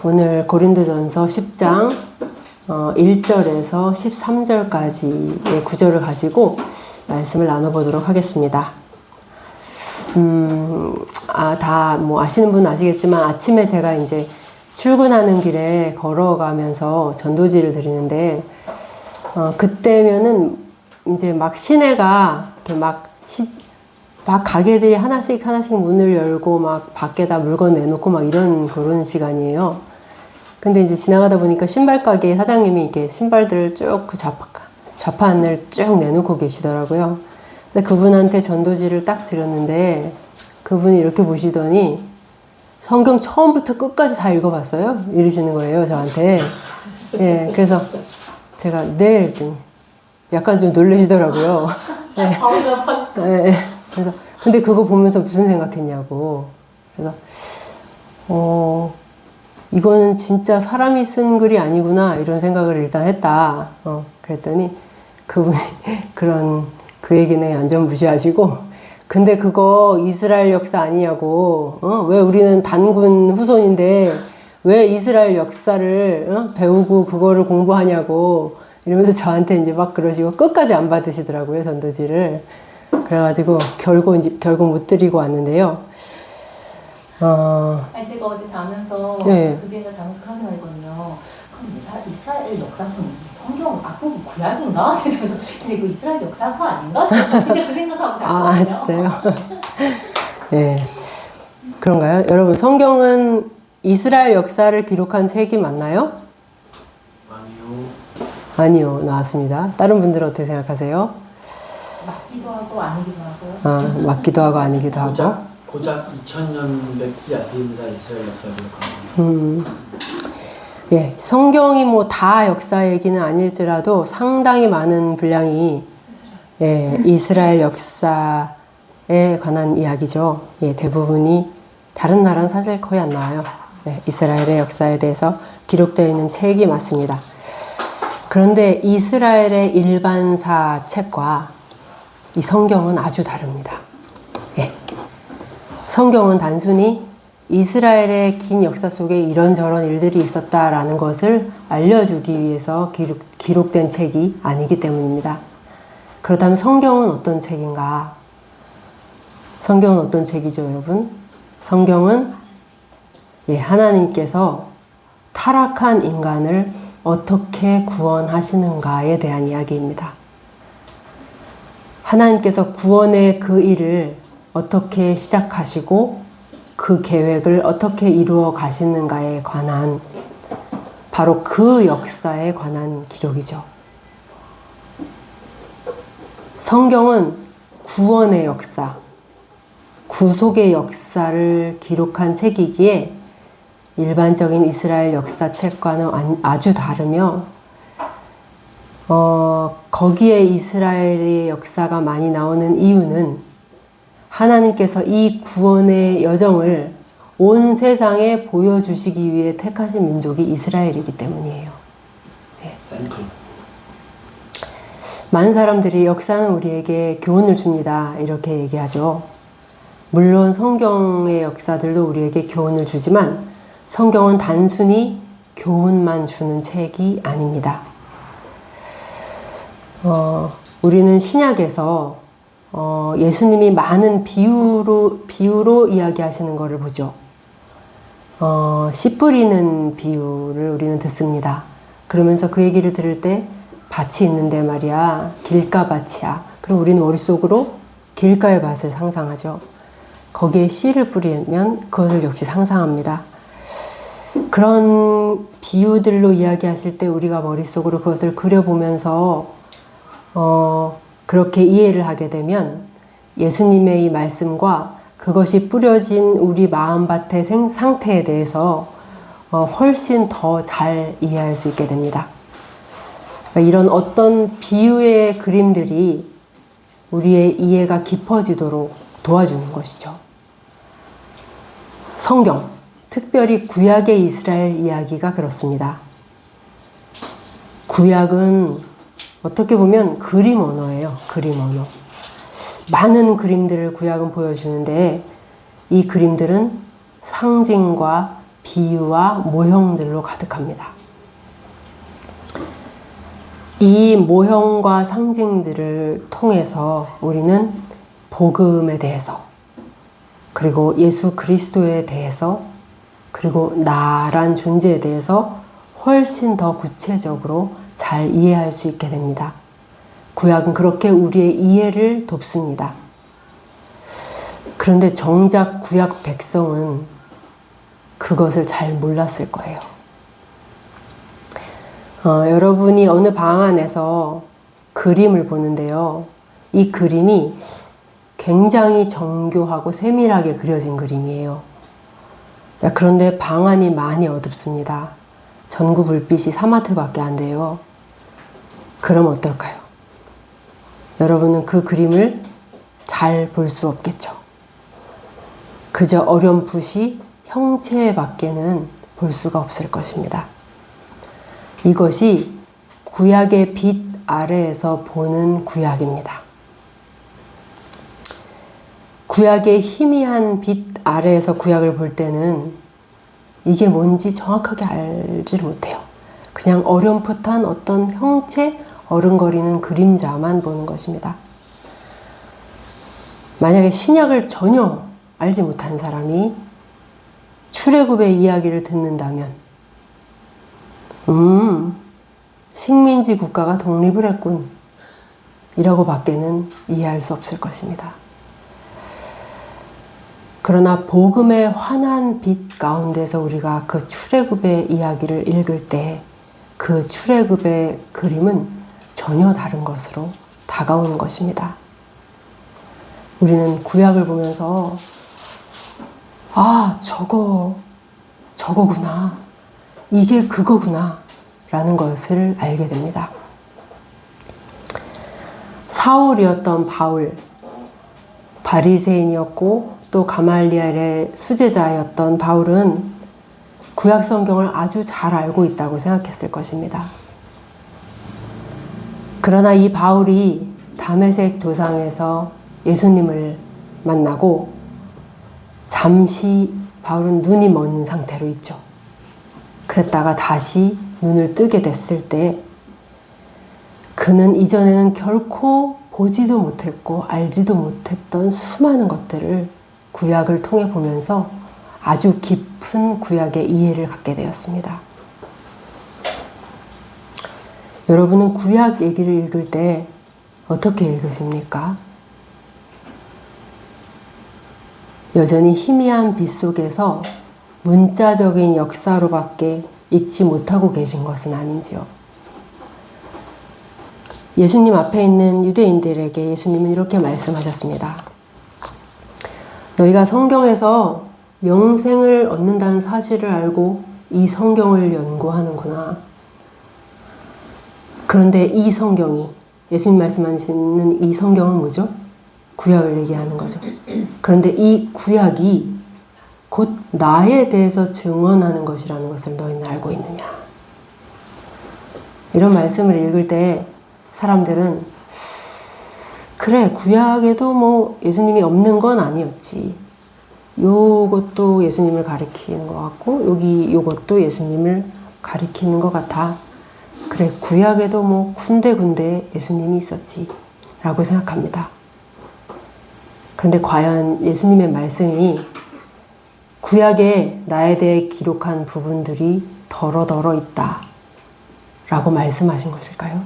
오늘 고린도전서 10장 1절에서 13절까지의 구절을 가지고 말씀을 나눠보도록 하겠습니다. 다 아시는 분은 아시겠지만 아침에 제가 이제 출근하는 길에 걸어가면서 전도지를 드리는데 그때면은 이제 막 시내가 이렇게 막 가게들이 하나씩 문을 열고 막 밖에다 물건 내놓고 막 그런 시간이에요. 근데 이제 지나가다 보니까 신발 가게 사장님이 이렇게 신발들을 쭉 그 좌판을 쭉 내놓고 계시더라고요. 근데 그분한테 전도지를 딱 드렸는데 그분이 이렇게 보시더니 성경 처음부터 끝까지 다 읽어봤어요? 이러시는 거예요, 저한테. 예, 그래서 제가 네, 했더니 약간 좀 놀라시더라고요. 예. 예. 그래서 근데 그거 보면서 무슨 생각했냐고. 그래서 이거는 진짜 사람이 쓴 글이 아니구나 이런 생각을 일단 했다. 그랬더니 그분이 그 얘기는 완전 무시하시고, 근데 그거 이스라엘 역사 아니냐고. 왜 우리는 단군 후손인데 왜 이스라엘 역사를 배우고 그거를 공부하냐고 이러면서 저한테 이제 막 그러시고 끝까지 안 받으시더라고요, 전도지를. 그래가지고 결국 못 드리고 왔는데요. 제가 어제 자면서 네. 그제가 자면서 그런 생각이거든요. 그럼 이스라엘 역사서는 성경 앞부분 구약인가? 그래서 진짜 이거 이스라엘 역사서 아닌가? 저 진짜 그 생각하고 잤거든요. 진짜요? 네. 그런가요? 여러분, 성경은 이스라엘 역사를 기록한 책이 맞나요? 아니요, 나왔습니다. 다른 분들은 어떻게 생각하세요? 맞기도 하고 아니기도 하고요. 맞기도 하고 아니기도 하고. 고작 2000년 뒤입니다. 이스라엘 역사를 기록하는. 예, 성경이 다 역사 얘기는 아닐지라도 상당히 많은 분량이 이스라엘 역사에 관한 이야기죠. 예, 대부분이 다른 나라는 사실 거의 안 나와요. 이스라엘의 역사에 대해서 기록되어 있는 책이 맞습니다. 그런데 이스라엘의 일반사 책과 이 성경은 아주 다릅니다. 예. 성경은 단순히 이스라엘의 긴 역사 속에 이런저런 일들이 있었다라는 것을 알려주기 위해서 기록된 책이 아니기 때문입니다. 그렇다면 성경은 어떤 책인가? 성경은 어떤 책이죠, 여러분? 성경은 하나님께서 타락한 인간을 어떻게 구원하시는가에 대한 이야기입니다. 하나님께서 구원의 그 일을 어떻게 시작하시고 그 계획을 어떻게 이루어 가시는가에 관한, 바로 그 역사에 관한 기록이죠. 성경은 구원의 역사, 구속의 역사를 기록한 책이기에 일반적인 이스라엘 역사책과는 아주 다르며 거기에 이스라엘의 역사가 많이 나오는 이유는 하나님께서 이 구원의 여정을 온 세상에 보여주시기 위해 택하신 민족이 이스라엘이기 때문이에요. 네. 많은 사람들이 역사는 우리에게 교훈을 줍니다, 이렇게 얘기하죠. 물론 성경의 역사들도 우리에게 교훈을 주지만 성경은 단순히 교훈만 주는 책이 아닙니다. 우리는 신약에서 예수님이 많은 비유로 이야기하시는 것을 보죠. 씨 뿌리는 비유를 우리는 듣습니다. 그러면서 그 얘기를 들을 때 밭이 있는데 말이야, 길가밭이야. 그럼 우리는 머릿속으로 길가의 밭을 상상하죠. 거기에 씨를 뿌리면 그것을 역시 상상합니다. 그런 비유들로 이야기하실 때 우리가 머릿속으로 그것을 그려보면서 그렇게 이해를 하게 되면 예수님의 이 말씀과 그것이 뿌려진 우리 마음밭의 상태에 대해서 훨씬 더 잘 이해할 수 있게 됩니다. 그러니까 이런 어떤 비유의 그림들이 우리의 이해가 깊어지도록 도와주는 것이죠. 성경, 특별히 구약의 이스라엘 이야기가 그렇습니다. 구약은 어떻게 보면 그림 언어예요. 그림 언어. 많은 그림들을 구약은 보여주는데 이 그림들은 상징과 비유와 모형들로 가득합니다. 이 모형과 상징들을 통해서 우리는 복음에 대해서, 그리고 예수 그리스도에 대해서, 그리고 나란 존재에 대해서 훨씬 더 구체적으로 잘 이해할 수 있게 됩니다. 구약은 그렇게 우리의 이해를 돕습니다. 그런데 정작 구약 백성은 그것을 잘 몰랐을 거예요. 여러분이 어느 방 안에서 그림을 보는데요. 이 그림이 굉장히 정교하고 세밀하게 그려진 그림이에요. 자, 그런데 방 안이 많이 어둡습니다. 전구 불빛이 3와트밖에 안 돼요. 그럼 어떨까요? 여러분은 그 그림을 잘 볼 수 없겠죠. 그저 어렴풋이 형체밖에는 볼 수가 없을 것입니다. 이것이 구약의 빛 아래에서 보는 구약입니다. 구약의 희미한 빛 아래에서 구약을 볼 때는 이게 뭔지 정확하게 알지를 못해요. 그냥 어렴풋한 어떤 형체, 어른거리는 그림자만 보는 것입니다. 만약에 신약을 전혀 알지 못한 사람이 출애굽의 이야기를 듣는다면 식민지 국가가 독립을 했군 이라고 밖에는 이해할 수 없을 것입니다. 그러나 복음의 환한 빛 가운데서 우리가 그 출애굽의 이야기를 읽을 때 그 출애굽의 그림은 전혀 다른 것으로 다가오는 것입니다. 우리는 구약을 보면서 아, 저거구나. 이게 그거구나. 라는 것을 알게 됩니다. 사울이었던 바울, 바리새인이었고 또 가말리엘의 수제자였던 바울은 구약 성경을 아주 잘 알고 있다고 생각했을 것입니다. 그러나 이 바울이 다메섹 도상에서 예수님을 만나고 잠시 바울은 눈이 먼 상태로 있죠. 그랬다가 다시 눈을 뜨게 됐을 때 그는 이전에는 결코 보지도 못했고 알지도 못했던 수많은 것들을 구약을 통해 보면서 아주 깊은 구약의 이해를 갖게 되었습니다. 여러분은 구약 얘기를 읽을 때 어떻게 읽으십니까? 여전히 희미한 빛 속에서 문자적인 역사로밖에 읽지 못하고 계신 것은 아닌지요. 예수님 앞에 있는 유대인들에게 예수님은 이렇게 말씀하셨습니다. 너희가 성경에서 영생을 얻는다는 사실을 알고 이 성경을 연구하는구나. 그런데 이 성경이, 예수님 말씀하시는 이 성경은 뭐죠? 구약을 얘기하는 거죠. 그런데 이 구약이 곧 나에 대해서 증언하는 것이라는 것을 너희는 알고 있느냐. 이런 말씀을 읽을 때 사람들은 그래, 구약에도 뭐 예수님이 없는 건 아니었지. 요것도 예수님을 가리키는 것 같고 요것도 예수님을 가리키는 것 같아. 그래, 구약에도 뭐 군데군데 예수님이 있었지 라고 생각합니다. 그런데 과연 예수님의 말씀이 구약에 나에 대해 기록한 부분들이 더러더러 있다 라고 말씀하신 것일까요?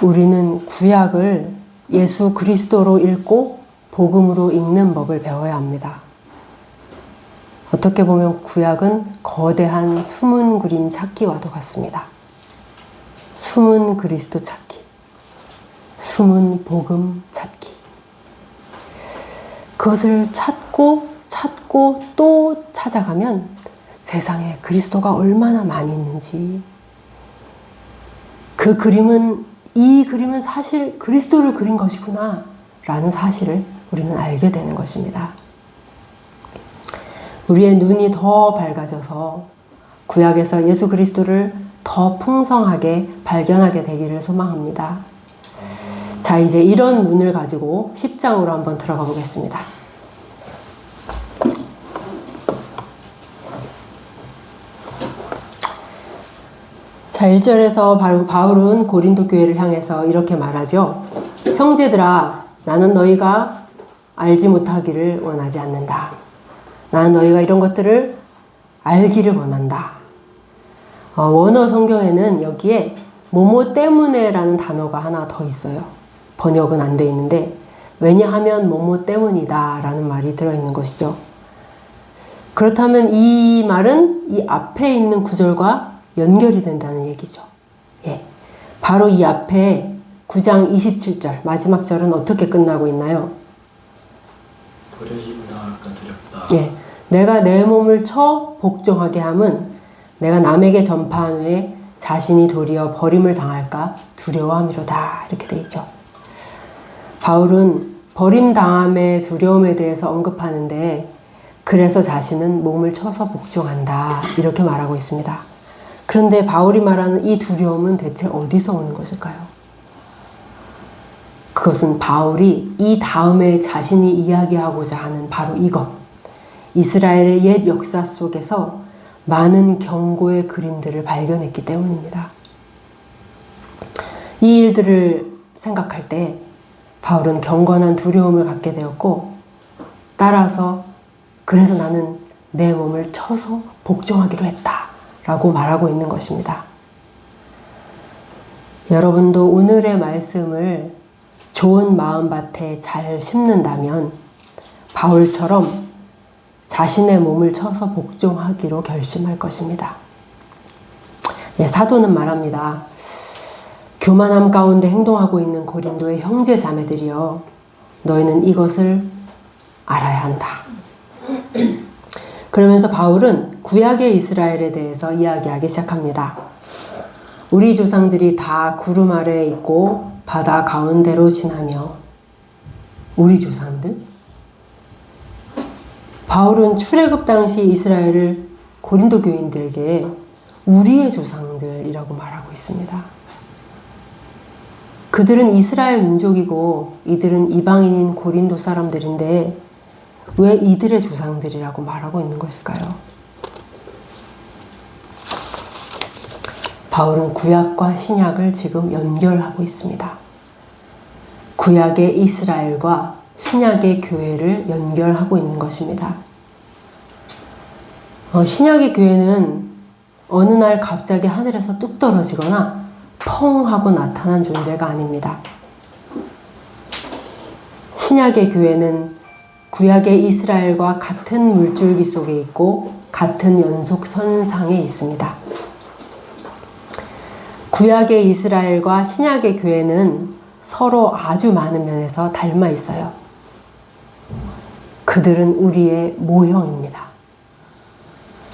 우리는 구약을 예수 그리스도로 읽고 복음으로 읽는 법을 배워야 합니다. 어떻게 보면 구약은 거대한 숨은 그림 찾기와도 같습니다. 숨은 그리스도 찾기, 숨은 복음 찾기. 그것을 찾고 또 찾아가면 세상에 그리스도가 얼마나 많이 있는지, 이 그림은 사실 그리스도를 그린 것이구나 라는 사실을 우리는 알게 되는 것입니다. 우리의 눈이 더 밝아져서 구약에서 예수 그리스도를 더 풍성하게 발견하게 되기를 소망합니다. 자, 이제 이런 눈을 가지고 10장으로 한번 들어가 보겠습니다. 자, 1절에서 바울은 고린도 교회를 향해서 이렇게 말하죠. 형제들아, 나는 너희가 알지 못하기를 원하지 않는다. 나는 너희가 이런 것들을 알기를 원한다. 원어 성경에는 여기에 뭐뭐 때문에라는 단어가 하나 더 있어요. 번역은 안 돼 있는데 왜냐하면 뭐뭐 때문이다 라는 말이 들어있는 것이죠. 그렇다면 이 말은 이 앞에 있는 구절과 연결이 된다는 얘기죠. 예. 바로 이 앞에 9장 27절 마지막 절은 어떻게 끝나고 있나요? 버려짐 당할까 두렵다. 예. 내가 내 몸을 쳐 복종하게 함은 내가 남에게 전파한 후에 자신이 도리어 버림을 당할까 두려워함이로다. 이렇게 돼 있죠. 바울은 버림당함의 두려움에 대해서 언급하는데 그래서 자신은 몸을 쳐서 복종한다. 이렇게 말하고 있습니다. 그런데 바울이 말하는 이 두려움은 대체 어디서 오는 것일까요? 그것은 바울이 이 다음에 자신이 이야기하고자 하는 바로 이것. 이스라엘의 옛 역사 속에서 많은 경고의 그림들을 발견했기 때문입니다. 이 일들을 생각할 때 바울은 경건한 두려움을 갖게 되었고 따라서 그래서 나는 내 몸을 쳐서 복종하기로 했다 라고 말하고 있는 것입니다. 여러분도 오늘의 말씀을 좋은 마음밭에 잘 심는다면 바울처럼 자신의 몸을 쳐서 복종하기로 결심할 것입니다. 예, 사도는 말합니다. 교만함 가운데 행동하고 있는 고린도의 형제 자매들이여, 너희는 이것을 알아야 한다. 그러면서 바울은 구약의 이스라엘에 대해서 이야기하기 시작합니다. 우리 조상들이 다 구름 아래에 있고 바다 가운데로 지나며. 우리 조상들? 바울은 출애굽 당시 이스라엘을 고린도 교인들에게 우리의 조상들이라고 말하고 있습니다. 그들은 이스라엘 민족이고 이들은 이방인인 고린도 사람들인데 왜 이들의 조상들이라고 말하고 있는 것일까요? 바울은 구약과 신약을 지금 연결하고 있습니다. 구약의 이스라엘과 신약의 교회를 연결하고 있는 것입니다. 신약의 교회는 어느 날 갑자기 하늘에서 뚝 떨어지거나 펑 하고 나타난 존재가 아닙니다. 신약의 교회는 구약의 이스라엘과 같은 물줄기 속에 있고 같은 연속선상에 있습니다. 구약의 이스라엘과 신약의 교회는 서로 아주 많은 면에서 닮아 있어요. 그들은 우리의 모형입니다.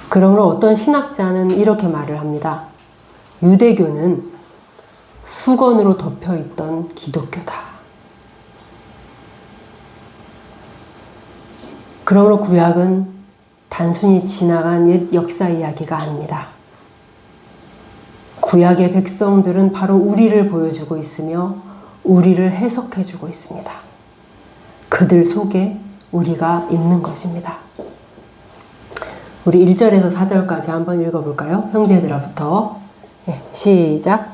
그러므로 어떤 신학자는 이렇게 말을 합니다. 유대교는 수건으로 덮여있던 기독교다. 그러므로 구약은 단순히 지나간 옛 역사 이야기가 아닙니다. 구약의 백성들은 바로 우리를 보여주고 있으며 우리를 해석해주고 있습니다. 그들 속에 우리가 있는 것입니다. 우리 1절에서 4절까지 한번 읽어볼까요? 형제들아부터. 시작.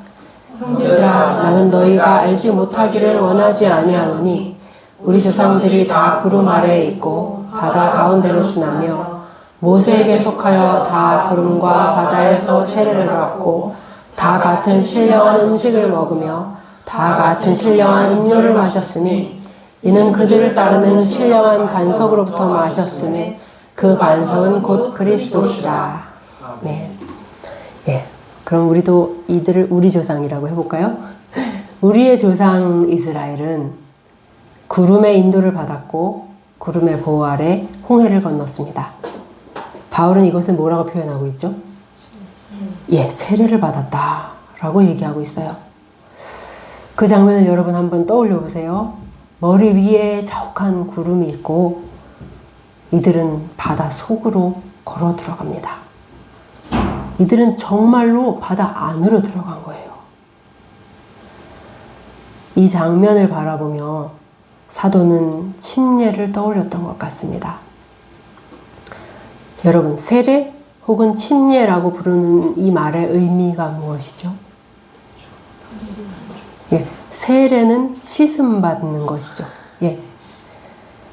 형제들아, 나는 너희가 알지 못하기를 원하지 아니하노니 우리 조상들이 다 구름 아래에 있고 바다 가운데로 지나며 모세에게 속하여 다 구름과 바다에서 세례를 받고 다 같은 신령한 음식을 먹으며 다 같은 신령한 음료를 마셨으니 이는 그들을 따르는 신령한 반석으로부터 마셨음에 그 반석은 곧 그리스도시라. 네. 예. 그럼 우리도 이들을 우리 조상이라고 해볼까요? 우리의 조상 이스라엘은 구름의 인도를 받았고 구름의 보호 아래 홍해를 건넜습니다. 바울은 이것을 뭐라고 표현하고 있죠? 예, 세례를 받았다 라고 얘기하고 있어요. 그 장면을 여러분 한번 떠올려 보세요. 머리 위에 자욱한 구름이 있고 이들은 바다 속으로 걸어 들어갑니다. 이들은 정말로 바다 안으로 들어간 거예요. 이 장면을 바라보며 사도는 침례를 떠올렸던 것 같습니다. 여러분, 세례 혹은 침례라고 부르는 이 말의 의미가 무엇이죠? 예, 세례는 씻음 받는 것이죠. 예,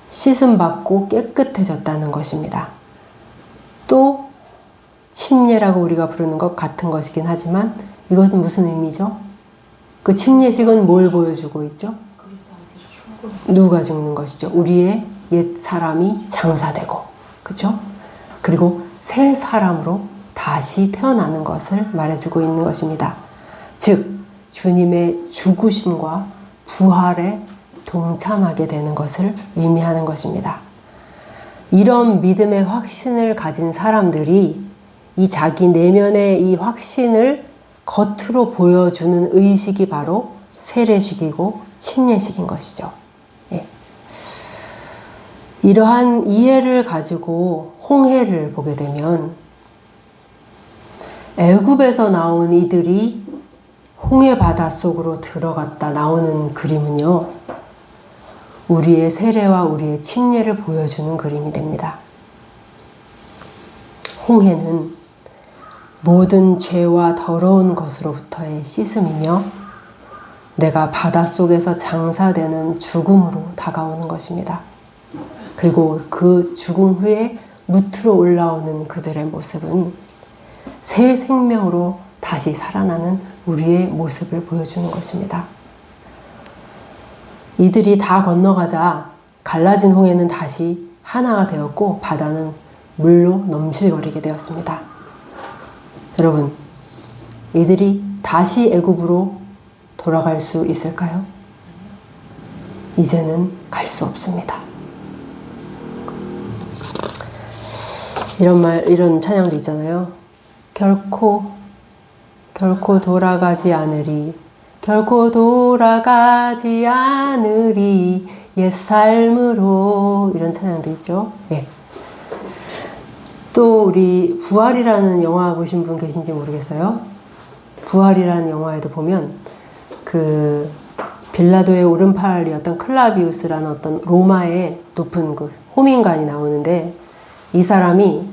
씻음 받고 깨끗해졌다는 것입니다. 또 침례라고 우리가 부르는 것 같은 것이긴 하지만 이것은 무슨 의미죠? 그 침례식은 뭘 보여주고 있죠? 누가 죽는 것이죠? 우리의 옛 사람이 장사되고, 그렇죠? 그리고 새 사람으로 다시 태어나는 것을 말해주고 있는 것입니다. 즉 주님의 죽으심과 부활에 동참하게 되는 것을 의미하는 것입니다. 이런 믿음의 확신을 가진 사람들이 이 자기 내면의 이 확신을 겉으로 보여주는 의식이 바로 세례식이고 침례식인 것이죠. 예. 이러한 이해를 가지고 홍해를 보게 되면 애굽에서 나온 이들이 홍해 바다 속으로 들어갔다 나오는 그림은요, 우리의 세례와 우리의 침례를 보여주는 그림이 됩니다. 홍해는 모든 죄와 더러운 것으로부터의 씻음이며 내가 바닷속에서 장사되는 죽음으로 다가오는 것입니다. 그리고 그 죽음 후에 무트로 올라오는 그들의 모습은 새 생명으로 다시 살아나는 우리의 모습을 보여주는 것입니다. 이들이 다 건너가자 갈라진 홍해는 다시 하나가 되었고 바다는 물로 넘실거리게 되었습니다. 여러분, 이들이 다시 애굽으로 돌아갈 수 있을까요? 이제는 갈 수 없습니다. 이런 찬양도 있잖아요. 결코 돌아가지 않으리. 결코 돌아가지 않으리. 옛 삶으로. 이런 찬양도 있죠. 예. 또 우리 부활이라는 영화 보신 분 계신지 모르겠어요. 부활이라는 영화에도 보면 그 빌라도의 오른팔이었던 클라비우스라는 어떤 로마의 높은 그 호민관이 나오는데, 이 사람이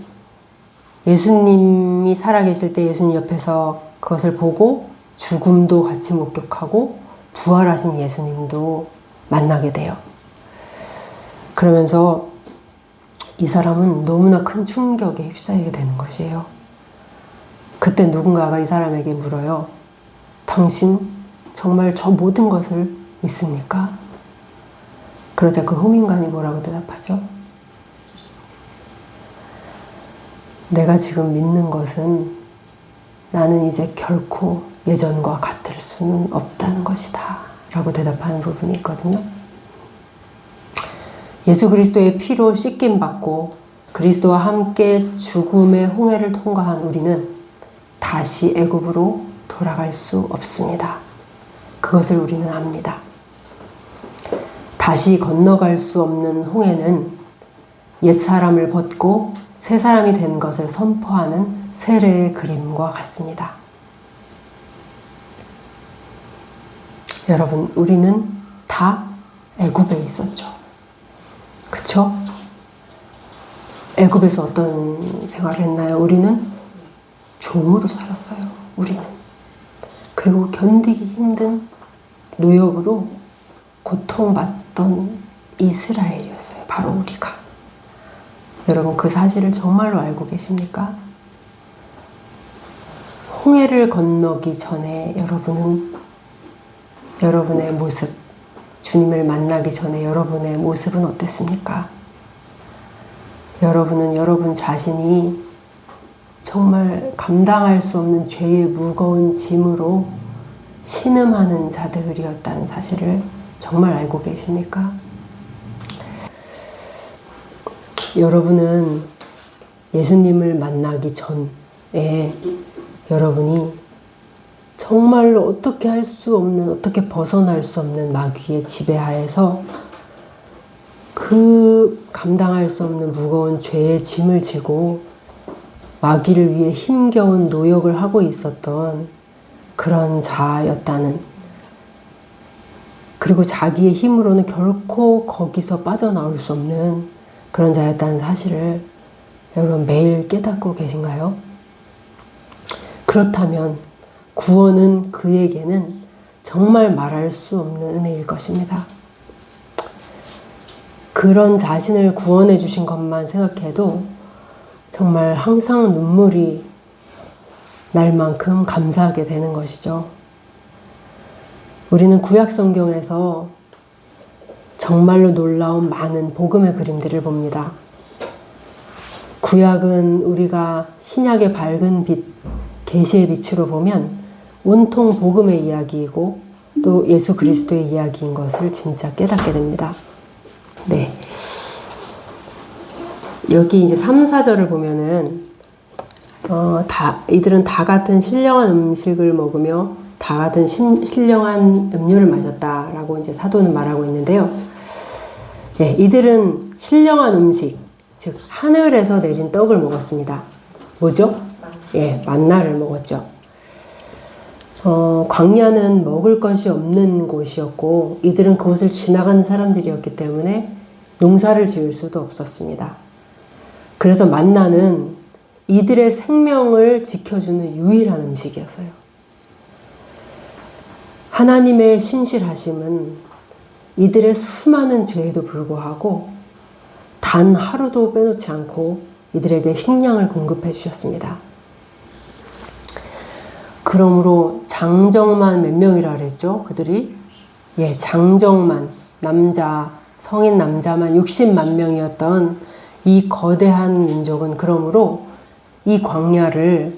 예수님이 살아계실 때 예수님 옆에서 그것을 보고 죽음도 같이 목격하고 부활하신 예수님도 만나게 돼요. 그러면서 이 사람은 너무나 큰 충격에 휩싸이게 되는 것이에요. 그때 누군가가 이 사람에게 물어요. 당신 정말 저 모든 것을 믿습니까? 그러자 그 호민관이 뭐라고 대답하죠? 내가 지금 믿는 것은 나는 이제 결코 예전과 같을 수는 없다는 것이다 라고 대답하는 부분이 있거든요. 예수 그리스도의 피로 씻김 받고 그리스도와 함께 죽음의 홍해를 통과한 우리는 다시 애굽으로 돌아갈 수 없습니다. 그것을 우리는 압니다. 다시 건너갈 수 없는 홍해는 옛사람을 벗고 새 사람이 된 것을 선포하는 세례의 그림과 같습니다. 여러분, 우리는 다 애굽에 있었죠. 그쵸? 애굽에서 어떤 생활을 했나요? 우리는 종으로 살았어요. 우리는. 그리고 견디기 힘든 노역으로 고통받던 이스라엘이었어요. 바로 우리가. 여러분, 그 사실을 정말로 알고 계십니까? 홍해를 건너기 전에 여러분은 여러분의 모습, 주님을 만나기 전에 여러분의 모습은 어땠습니까? 여러분은 여러분 자신이 정말 감당할 수 없는 죄의 무거운 짐으로 신음하는 자들이었다는 사실을 정말 알고 계십니까? 여러분은 예수님을 만나기 전에 여러분이 정말로 어떻게 할 수 없는, 어떻게 벗어날 수 없는 마귀의 지배하에서 그 감당할 수 없는 무거운 죄의 짐을 지고 마귀를 위해 힘겨운 노역을 하고 있었던 그런 자였다는, 그리고 자기의 힘으로는 결코 거기서 빠져나올 수 없는 그런 자였다는 사실을 여러분 매일 깨닫고 계신가요? 그렇다면 구원은 그에게는 정말 말할 수 없는 은혜일 것입니다. 그런 자신을 구원해 주신 것만 생각해도 정말 항상 눈물이 날 만큼 감사하게 되는 것이죠. 우리는 구약 성경에서 정말로 놀라운 많은 복음의 그림들을 봅니다. 구약은 우리가 신약의 밝은 빛, 계시의 빛으로 보면 온통 복음의 이야기이고 또 예수 그리스도의 이야기인 것을 진짜 깨닫게 됩니다. 네. 여기 이제 3, 4절을 보면은 이들은 다 같은 신령한 음식을 먹으며 다 같은 신령한 음료를 마셨다라고 이제 사도는 말하고 있는데요. 네, 이들은 신령한 음식, 즉 하늘에서 내린 떡을 먹었습니다. 뭐죠? 예, 만나를 먹었죠. 광야는 먹을 것이 없는 곳이었고 이들은 그곳을 지나가는 사람들이었기 때문에 농사를 지을 수도 없었습니다. 그래서 만나는 이들의 생명을 지켜주는 유일한 음식이었어요. 하나님의 신실하심은 이들의 수많은 죄에도 불구하고 단 하루도 빼놓지 않고 이들에게 식량을 공급해 주셨습니다. 그러므로 장정만 몇 명이라 그랬죠? 그들이? 예, 장정만, 성인 남자만 60만 명이었던 이 거대한 민족은 그러므로 이 광야를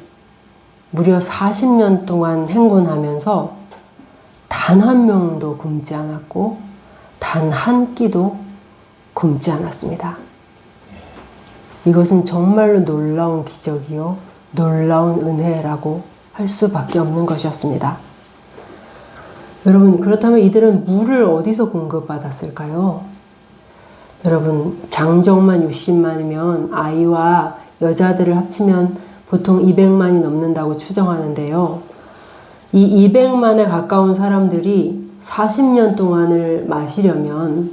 무려 40년 동안 행군하면서 단 한 명도 굶지 않았고 단 한 끼도 굶지 않았습니다. 이것은 정말로 놀라운 기적이요, 놀라운 은혜라고 할 수밖에 없는 것이었습니다. 여러분, 그렇다면 이들은 물을 어디서 공급받았을까요? 여러분, 장정만 60만이면 아이와 여자들을 합치면 보통 200만이 넘는다고 추정하는데요. 이 200만에 가까운 사람들이 40년 동안을 마시려면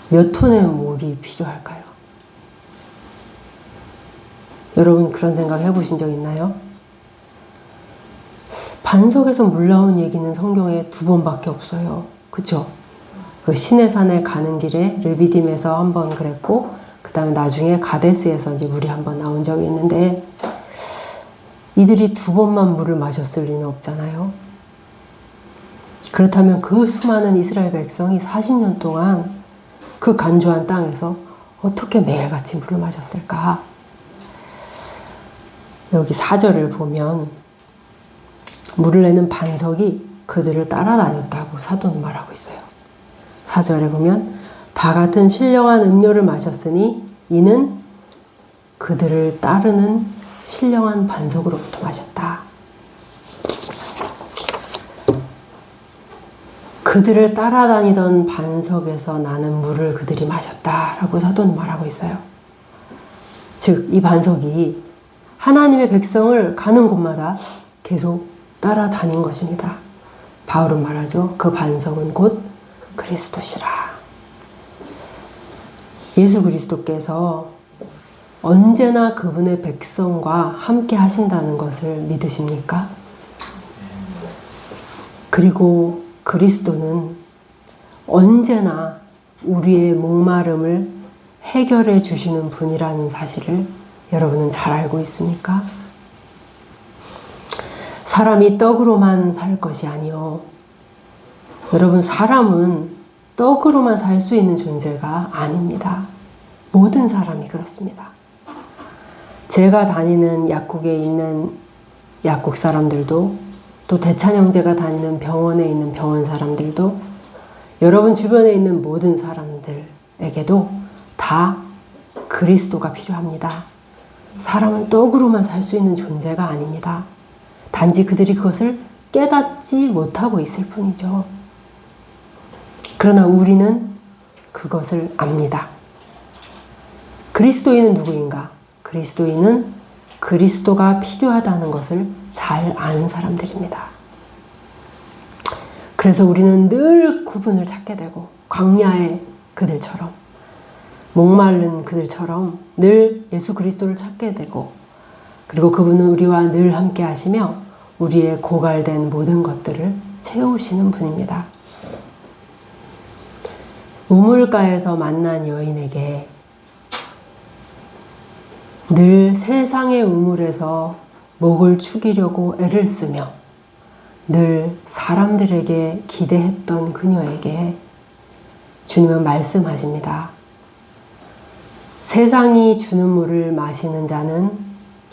몇 톤의 물이 필요할까요? 여러분 그런 생각 해보신 적 있나요? 반석에서 물 나온 얘기는 성경에 2번밖에 없어요. 그쵸? 그 시내산에 가는 길에 르비딤에서 한 번 그랬고 그 다음에 나중에 가데스에서 이제 물이 한 번 나온 적이 있는데 이들이 2번만 물을 마셨을 리는 없잖아요. 그렇다면 그 수많은 이스라엘 백성이 40년 동안 그 간조한 땅에서 어떻게 매일같이 물을 마셨을까? 여기 4절을 보면 물을 내는 반석이 그들을 따라다녔다고 사도는 말하고 있어요. 4절에 보면 다 같은 신령한 음료를 마셨으니 이는 그들을 따르는 신령한 반석으로부터 마셨다. 그들을 따라다니던 반석에서 나는 물을 그들이 마셨다라고 사도는 말하고 있어요. 즉, 이 반석이 하나님의 백성을 가는 곳마다 계속 따라다닌 것입니다. 바울은 말하죠. 그 반석은 곧 그리스도시라. 예수 그리스도께서 언제나 그분의 백성과 함께 하신다는 것을 믿으십니까? 그리고 그리스도는 언제나 우리의 목마름을 해결해 주시는 분이라는 사실을 여러분은 잘 알고 있습니까? 사람이 떡으로만 살 것이 아니요. 여러분, 사람은 떡으로만 살 수 있는 존재가 아닙니다. 모든 사람이 그렇습니다. 제가 다니는 약국에 있는 약국 사람들도, 또 대찬 형제가 다니는 병원에 있는 병원 사람들도, 여러분 주변에 있는 모든 사람들에게도 다 그리스도가 필요합니다. 사람은 떡으로만 살 수 있는 존재가 아닙니다. 단지 그들이 그것을 깨닫지 못하고 있을 뿐이죠. 그러나 우리는 그것을 압니다. 그리스도인은 누구인가? 그리스도인은 그리스도가 필요하다는 것을 잘 아는 사람들입니다. 그래서 우리는 늘 구분을 찾게 되고, 광야의 그들처럼 목마른 그들처럼 늘 예수 그리스도를 찾게 되고, 그리고 그분은 우리와 늘 함께 하시며 우리의 고갈된 모든 것들을 채우시는 분입니다. 우물가에서 만난 여인에게 늘 세상의 우물에서 목을 축이려고 애를 쓰며 늘 사람들에게 기대했던 그녀에게 주님은 말씀하십니다. 세상이 주는 물을 마시는 자는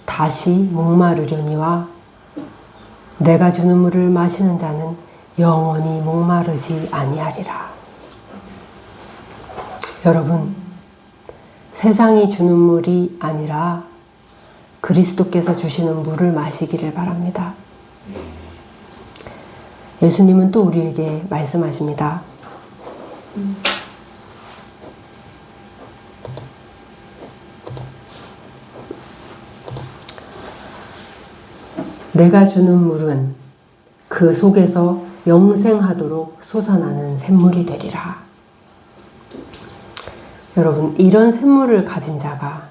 다시 목마르려니와 내가 주는 물을 마시는 자는 영원히 목마르지 아니하리라. 여러분, 세상이 주는 물이 아니라 그리스도께서 주시는 물을 마시기를 바랍니다. 예수님은 또 우리에게 말씀하십니다. 내가 주는 물은 그 속에서 영생하도록 솟아나는 샘물이 되리라. 여러분, 이런 샘물을 가진 자가,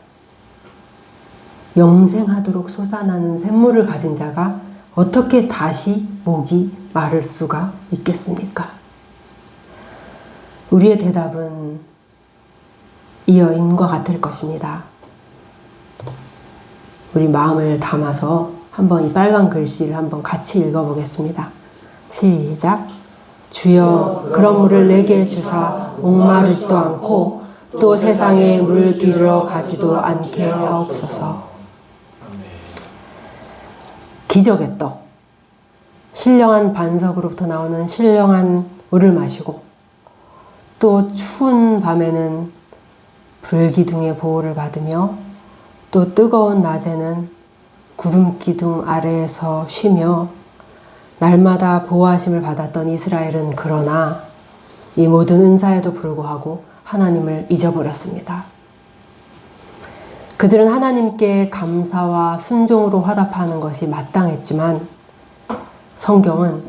영생하도록 솟아나는 샘물을 가진 자가 어떻게 다시 목이 마를 수가 있겠습니까? 우리의 대답은 이 여인과 같을 것입니다. 우리 마음을 담아서 한번 이 빨간 글씨를 한번 같이 읽어보겠습니다. 시작. 주여 그런 물을 내게 주사 목마르지도 않고 또 세상에 물 기르러 가지도 않게 하옵소서. 기적의 떡, 신령한 반석으로부터 나오는 신령한 물을 마시고 또 추운 밤에는 불기둥의 보호를 받으며 또 뜨거운 낮에는 구름기둥 아래에서 쉬며 날마다 보호하심을 받았던 이스라엘은 그러나 이 모든 은사에도 불구하고 하나님을 잊어버렸습니다. 그들은 하나님께 감사와 순종으로 화답하는 것이 마땅했지만 성경은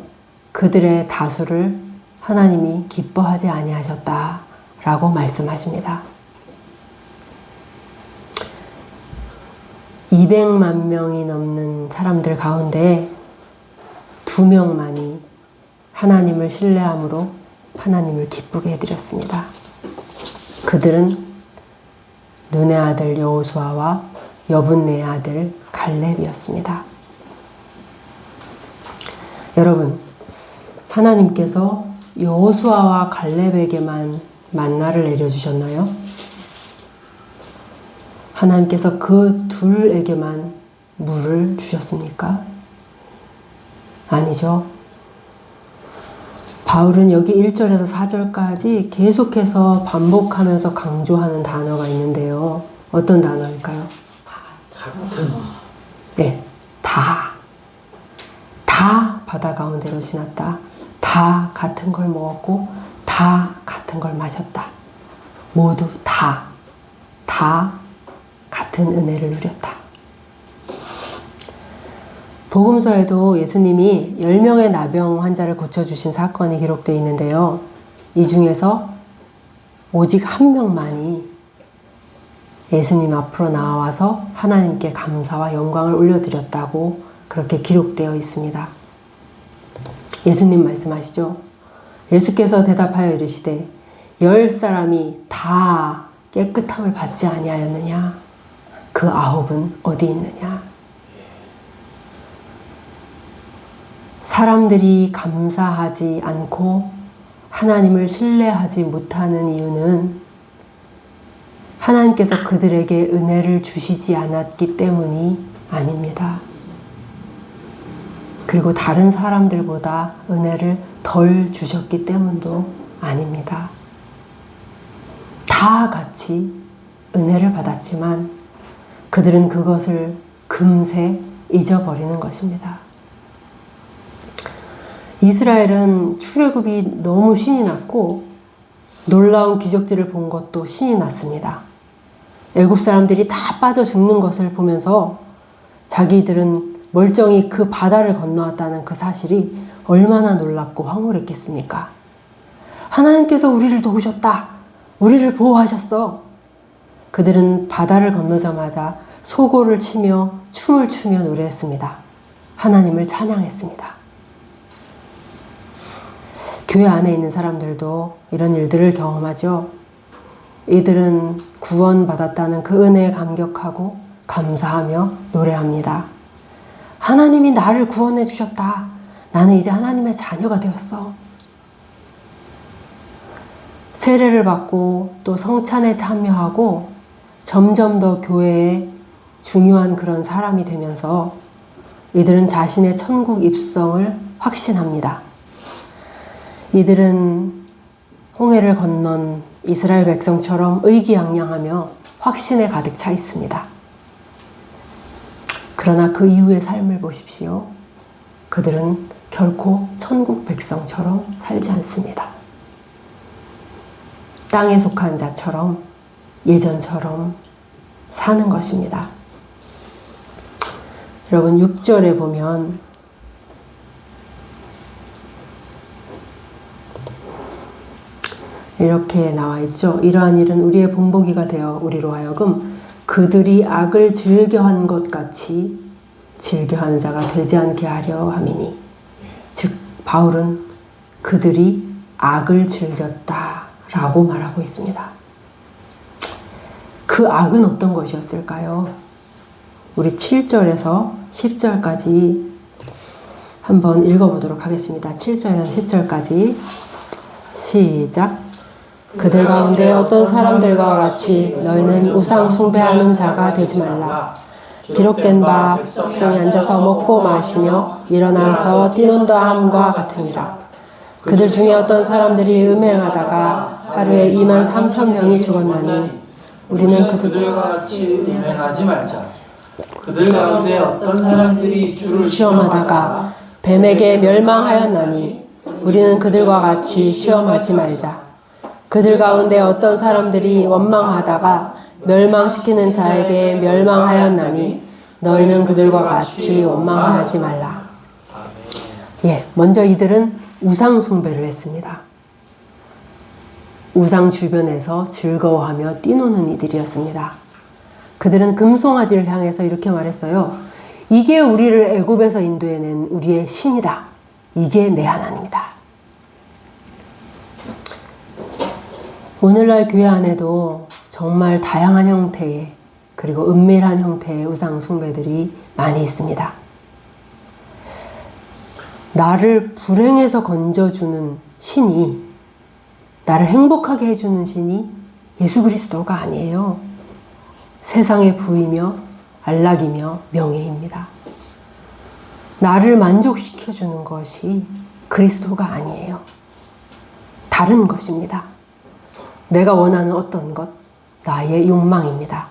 그들의 다수를 하나님이 기뻐하지 아니하셨다라고 말씀하십니다. 200만 명이 넘는 사람들 가운데 2명만이 하나님을 신뢰함으로 하나님을 기쁘게 해드렸습니다. 그들은 눈의 아들 여호수아와 여분네의 아들 갈렙이었습니다. 여러분, 하나님께서 여호수아와 갈렙에게만 만나를 내려주셨나요? 하나님께서 그 둘에게만 물을 주셨습니까? 아니죠. 바울은 여기 1절에서 4절까지 계속해서 반복하면서 강조하는 단어가 있는데요. 어떤 단어일까요? 같은. 네, 다 바다 가운데로 지났다. 다 같은 걸 먹었고 다 같은 걸 마셨다. 모두 다 같은 은혜를 누렸다. 복음서에도 예수님이 10명의 나병 환자를 고쳐주신 사건이 기록되어 있는데요. 이 중에서 오직 한 명만이 예수님 앞으로 나와서 하나님께 감사와 영광을 올려드렸다고 그렇게 기록되어 있습니다. 예수님 말씀하시죠. 예수께서 대답하여 이르시되 10사람이 다 깨끗함을 받지 아니하였느냐? 그 9은 어디 있느냐? 사람들이 감사하지 않고 하나님을 신뢰하지 못하는 이유는 하나님께서 그들에게 은혜를 주시지 않았기 때문이 아닙니다. 그리고 다른 사람들보다 은혜를 덜 주셨기 때문도 아닙니다. 다 같이 은혜를 받았지만 그들은 그것을 금세 잊어버리는 것입니다. 이스라엘은 출애굽이 너무 신이 났고 놀라운 기적들을 본 것도 신이 났습니다. 애굽 사람들이 다 빠져 죽는 것을 보면서 자기들은 멀쩡히 그 바다를 건너왔다는 그 사실이 얼마나 놀랍고 황홀했겠습니까? 하나님께서 우리를 도우셨다. 우리를 보호하셨어. 그들은 바다를 건너자마자 소고를 치며 춤을 추며 노래했습니다. 하나님을 찬양했습니다. 교회 안에 있는 사람들도 이런 일들을 경험하죠. 이들은 구원받았다는 그 은혜에 감격하고 감사하며 노래합니다. 하나님이 나를 구원해 주셨다. 나는 이제 하나님의 자녀가 되었어. 세례를 받고 또 성찬에 참여하고 점점 더 교회에 중요한 그런 사람이 되면서 이들은 자신의 천국 입성을 확신합니다. 이들은 홍해를 건넌 이스라엘 백성처럼 의기양양하며 확신에 가득 차 있습니다. 그러나 그 이후의 삶을 보십시오. 그들은 결코 천국 백성처럼 살지 않습니다. 땅에 속한 자처럼 예전처럼 사는 것입니다. 여러분 6절에 보면 이렇게 나와 있죠. 이러한 일은 우리의 본보기가 되어 우리로 하여금 그들이 악을 즐겨한 것 같이 즐겨하는 자가 되지 않게 하려 함이니, 즉 바울은 그들이 악을 즐겼다라고 말하고 있습니다. 그 악은 어떤 것이었을까요? 우리 7절에서 10절까지 한번 읽어보도록 하겠습니다. 7절에서 10절까지 시작. 그들 가운데 어떤 사람들과 같이 너희는 우상 숭배하는 자가 되지 말라. 기록된 바 백성이 앉아서 먹고 마시며 일어나서 뛰논다 함과 같으니라. 그들 중에 어떤 사람들이 음행하다가 하루에 23,000명이 죽었나니 우리는 그들과 같이 음행하지 말자. 그들 가운데 어떤 사람들이 주를 시험하다가 뱀에게 멸망하였나니 우리는 그들과 같이 시험하지 말자. 그들 가운데 어떤 사람들이 원망하다가 멸망시키는 자에게 멸망하였나니 너희는 그들과 같이 원망하지 말라. 예, 먼저 이들은 우상 숭배를 했습니다. 우상 주변에서 즐거워하며 뛰노는 이들이었습니다. 그들은 금송아지를 향해서 이렇게 말했어요. 이게 우리를 애굽에서 인도해낸 우리의 신이다. 이게 내 하나님이다. 오늘날 교회 안에도 정말 다양한 형태의 그리고 은밀한 형태의 우상 숭배들이 많이 있습니다. 나를 불행에서 건져주는 신이, 나를 행복하게 해주는 신이 예수 그리스도가 아니에요. 세상의 부이며 안락이며 명예입니다. 나를 만족시켜주는 것이 그리스도가 아니에요. 다른 것입니다. 내가 원하는 어떤 것, 나의 욕망입니다.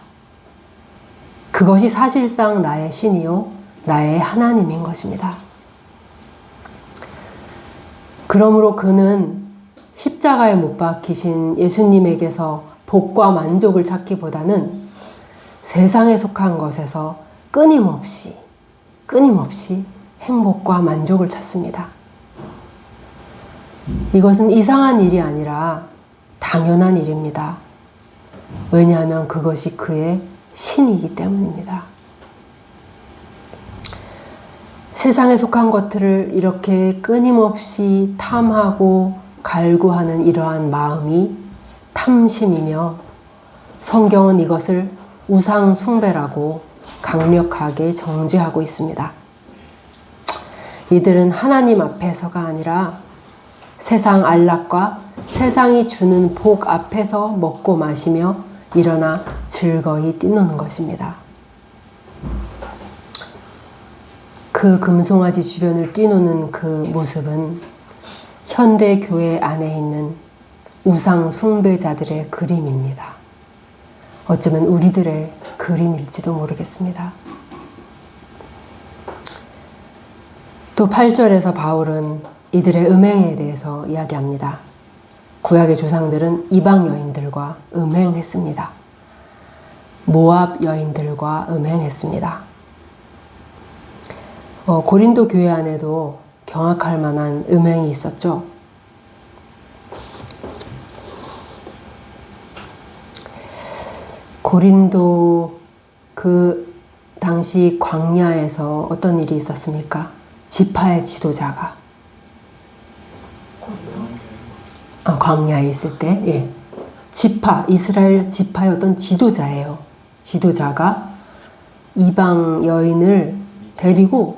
그것이 사실상 나의 신이요, 나의 하나님인 것입니다. 그러므로 그는 십자가에 못 박히신 예수님에게서 복과 만족을 찾기보다는 세상에 속한 것에서 끊임없이 행복과 만족을 찾습니다. 이것은 이상한 일이 아니라 당연한 일입니다. 왜냐하면 그것이 그의 신이기 때문입니다. 세상에 속한 것들을 이렇게 끊임없이 탐하고 갈구하는 이러한 마음이 탐심이며 성경은 이것을 우상 숭배라고 강력하게 정죄하고 있습니다. 이들은 하나님 앞에서가 아니라 세상 안락과 세상이 주는 복 앞에서 먹고 마시며 일어나 즐거이 뛰노는 것입니다. 그 금송아지 주변을 뛰노는 그 모습은 현대 교회 안에 있는 우상 숭배자들의 그림입니다. 어쩌면 우리들의 그림일지도 모르겠습니다. 또 8절에서 바울은 이들의 음행에 대해서 이야기합니다. 구약의 조상들은 이방 여인들과 음행했습니다. 모압 여인들과 음행했습니다. 고린도 교회 안에도 경악할 만한 음행이 있었죠. 고린도 그 당시 광야에서 어떤 일이 있었습니까? 지파의 지도자가 광야에 있을 때, 예. 이스라엘 지파의 어떤 지도자예요. 지도자가 이방 여인을 데리고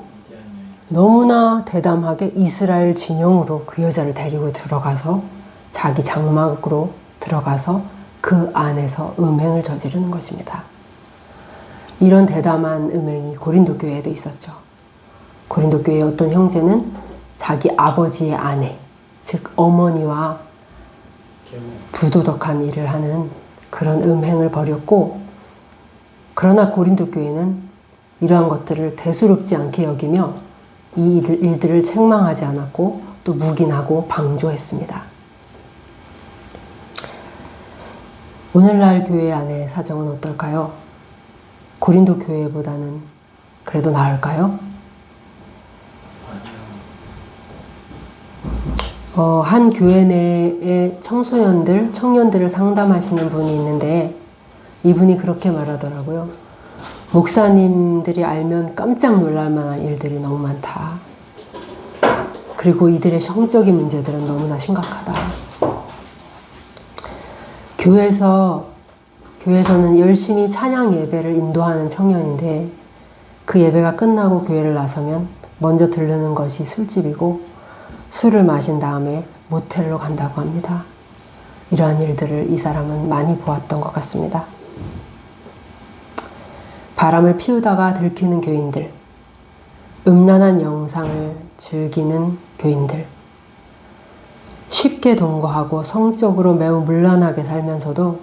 너무나 대담하게 이스라엘 진영으로 그 여자를 데리고 들어가서 자기 장막으로 들어가서 그 안에서 음행을 저지르는 것입니다. 이런 대담한 음행이 고린도 교회에도 있었죠. 고린도 교회의 어떤 형제는 자기 아버지의 아내, 즉 어머니와 부도덕한 일을 하는 그런 음행을 벌였고, 그러나 고린도 교회는 이러한 것들을 대수롭지 않게 여기며 이 일들을 책망하지 않았고 또 묵인하고 방조했습니다. 오늘날 교회 안의 사정은 어떨까요? 고린도 교회보다는 그래도 나을까요? 한 교회 내의 청년들을 상담하시는 분이 있는데 이분이 그렇게 말하더라고요. 목사님들이 알면 깜짝 놀랄 만한 일들이 너무 많다. 그리고 이들의 성적인 문제들은 너무나 심각하다. 교회에서는 열심히 찬양 예배를 인도하는 청년인데 그 예배가 끝나고 교회를 나서면 먼저 들르는 것이 술집이고 술을 마신 다음에 모텔로 간다고 합니다. 이러한 일들을 이 사람은 많이 보았던 것 같습니다. 바람을 피우다가 들키는 교인들, 음란한 영상을 즐기는 교인들, 쉽게 동거하고 성적으로 매우 문란하게 살면서도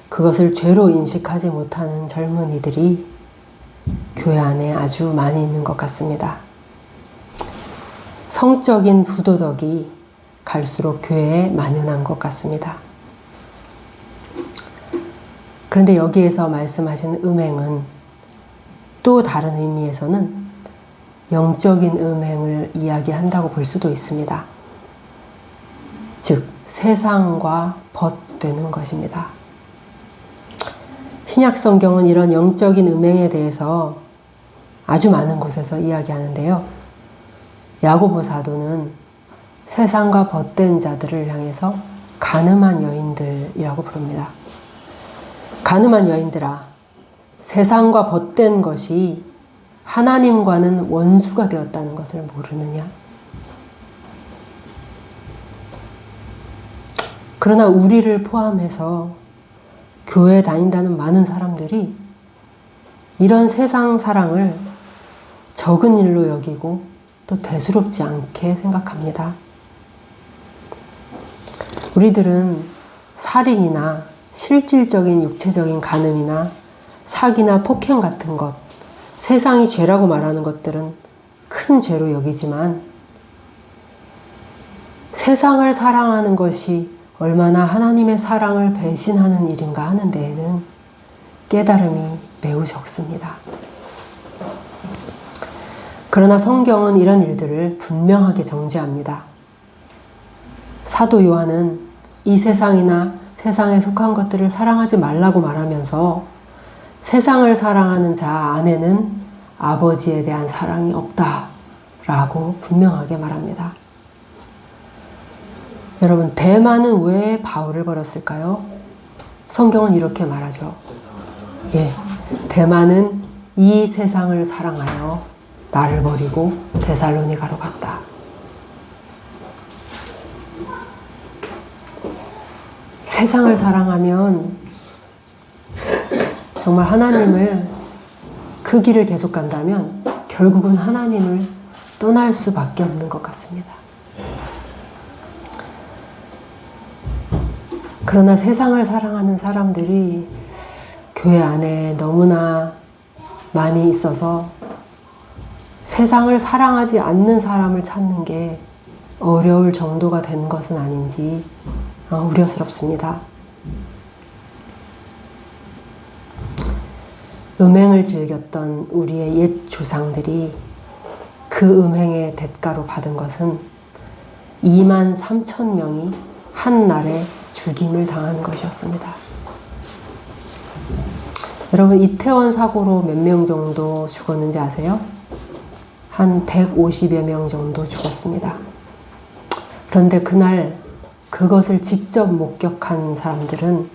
그것을 죄로 인식하지 못하는 젊은이들이 교회 안에 아주 많이 있는 것 같습니다. 성적인 부도덕이 갈수록 교회에 만연한 것 같습니다. 그런데 여기에서 말씀하시는 음행은 또 다른 의미에서는 영적인 음행을 이야기한다고 볼 수도 있습니다. 즉, 세상과 벗되는 것입니다. 신약 성경은 이런 영적인 음행에 대해서 아주 많은 곳에서 이야기하는데요. 야고보 사도는 세상과 벗된 자들을 향해서 간음한 여인들이라고 부릅니다. 간음한 여인들아, 세상과 벗된 것이 하나님과는 원수가 되었다는 것을 모르느냐? 그러나 우리를 포함해서 교회에 다닌다는 많은 사람들이 이런 세상 사랑을 적은 일로 여기고 또 대수롭지 않게 생각합니다. 우리들은 살인이나 실질적인 육체적인 간음이나 사기나 폭행 같은 것, 세상이 죄라고 말하는 것들은 큰 죄로 여기지만 세상을 사랑하는 것이 얼마나 하나님의 사랑을 배신하는 일인가 하는 데에는 깨달음이 매우 적습니다. 그러나 성경은 이런 일들을 분명하게 정죄합니다. 사도 요한은 이 세상이나 세상에 속한 것들을 사랑하지 말라고 말하면서 세상을 사랑하는 자 안에는 아버지에 대한 사랑이 없다라고 분명하게 말합니다. 여러분, 대만은 왜 바울을 버렸을까요? 성경은 이렇게 말하죠. 대만은 이 세상을 사랑하여 나를 버리고 데살로니가로 갔다. 세상을 사랑하면 정말 하나님을 그 길을 계속 간다면 결국은 하나님을 떠날 수밖에 없는 것 같습니다. 그러나 세상을 사랑하는 사람들이 교회 안에 너무나 많이 있어서 세상을 사랑하지 않는 사람을 찾는 게 어려울 정도가 된 것은 아닌지 우려스럽습니다. 음행을 즐겼던 우리의 옛 조상들이 그 음행의 대가로 받은 것은 23,000명이 한 날에 죽임을 당한 것이었습니다. 여러분 이태원 사고로 몇 명 정도 죽었는지 아세요? 한 150여 명 정도 죽었습니다. 그런데 그날 그것을 직접 목격한 사람들은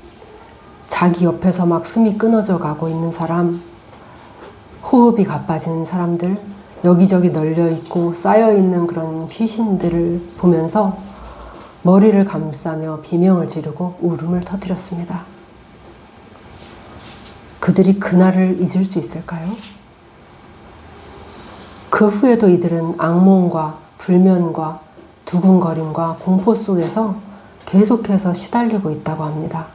자기 옆에서 막 숨이 끊어져 가고 있는 사람, 호흡이 가빠지는 사람들, 여기저기 널려 있고 쌓여 있는 그런 시신들을 보면서 머리를 감싸며 비명을 지르고 울음을 터뜨렸습니다. 그들이 그날을 잊을 수 있을까요? 그 후에도 이들은 악몽과 불면과 두근거림과 공포 속에서 계속해서 시달리고 있다고 합니다.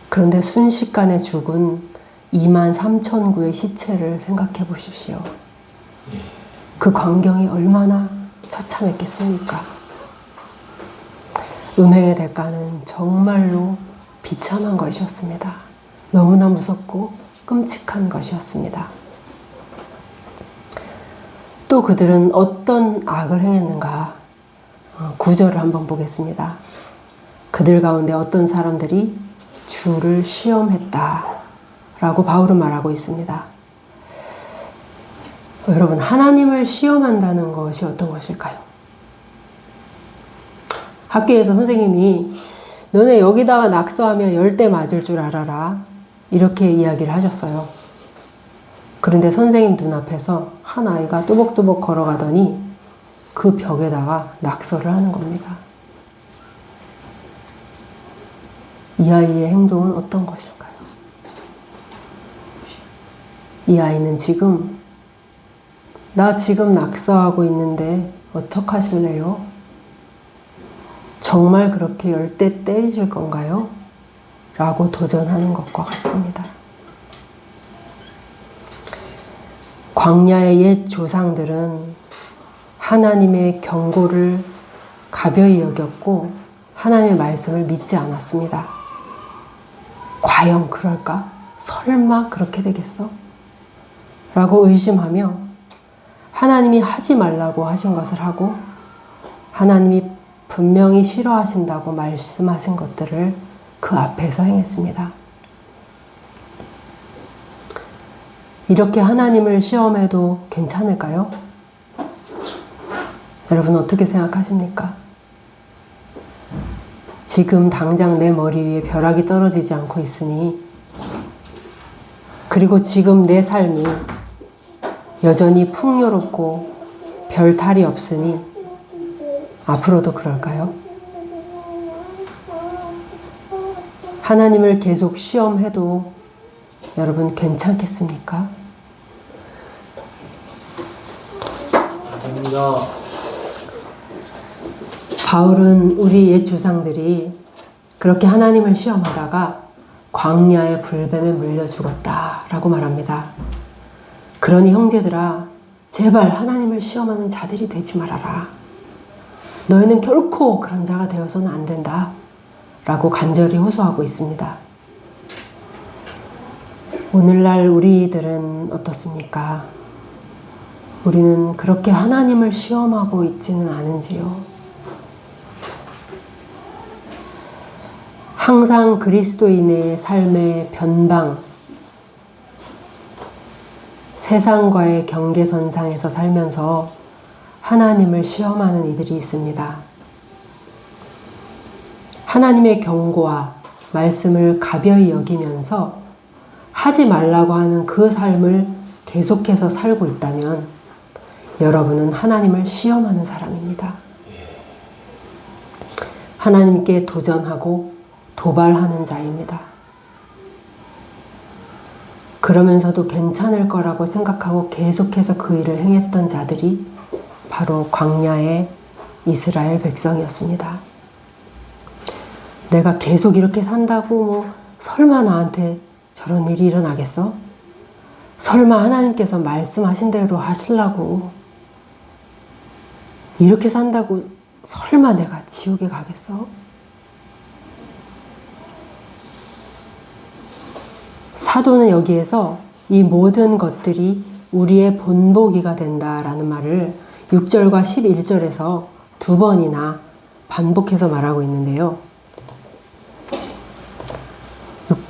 그런데 순식간에 죽은 23,000구의 시체를 생각해 보십시오. 그 광경이 얼마나 처참했겠습니까? 음행의 대가는 정말로 비참한 것이었습니다. 너무나 무섭고 끔찍한 것이었습니다. 또 그들은 어떤 악을 행했는가? 구절을 한번 보겠습니다. 그들 가운데 어떤 사람들이 주를 시험했다 라고 바울은 말하고 있습니다. 여러분, 하나님을 시험한다는 것이 어떤 것일까요? 학교에서 선생님이 너네 여기다가 낙서하면 10대 맞을 줄 알아라 이렇게 이야기를 하셨어요. 그런데 선생님 눈앞에서 한 아이가 뚜벅뚜벅 걸어가더니 그 벽에다가 낙서를 하는 겁니다. 이 아이의 행동은 어떤 것일까요? 이 아이는 지금 나 지금 낙서하고 있는데 어떡하실래요? 정말 그렇게 10대 때리실 건가요? 라고 도전하는 것과 같습니다. 광야의 옛 조상들은 하나님의 경고를 가벼이 여겼고 하나님의 말씀을 믿지 않았습니다. 과연 그럴까? 설마 그렇게 되겠어? 라고 의심하며 하나님이 하지 말라고 하신 것을 하고 하나님이 분명히 싫어하신다고 말씀하신 것들을 그 앞에서 행했습니다. 이렇게 하나님을 시험해도 괜찮을까요? 여러분 어떻게 생각하십니까? 지금 당장 내 머리 위에 벼락이 떨어지지 않고 있으니, 그리고 지금 내 삶이 여전히 풍요롭고 별 탈이 없으니 앞으로도 그럴까요? 하나님을 계속 시험해도 여러분 괜찮겠습니까? 아닙니다. 바울은 우리 옛 조상들이 그렇게 하나님을 시험하다가 광야의 불뱀에 물려 죽었다라고 말합니다. 그러니 형제들아, 제발 하나님을 시험하는 자들이 되지 말아라. 너희는 결코 그런 자가 되어서는 안 된다 라고 간절히 호소하고 있습니다. 오늘날 우리들은 어떻습니까? 우리는 그렇게 하나님을 시험하고 있지는 않은지요? 항상 그리스도인의 삶의 변방, 세상과의 경계선상에서 살면서 하나님을 시험하는 이들이 있습니다. 하나님의 경고와 말씀을 가벼이 여기면서 하지 말라고 하는 그 삶을 계속해서 살고 있다면 여러분은 하나님을 시험하는 사람입니다. 하나님께 도전하고 도발하는 자입니다. 그러면서도 괜찮을 거라고 생각하고 계속해서 그 일을 행했던 자들이 바로 광야의 이스라엘 백성이었습니다. 내가 계속 이렇게 산다고 설마 나한테 저런 일이 일어나겠어? 설마 하나님께서 말씀하신 대로 하시려고 이렇게 산다고 설마 내가 지옥에 가겠어? 사도는 여기에서 이 모든 것들이 우리의 본보기가 된다라는 말을 6절과 11절에서 두 번이나 반복해서 말하고 있는데요.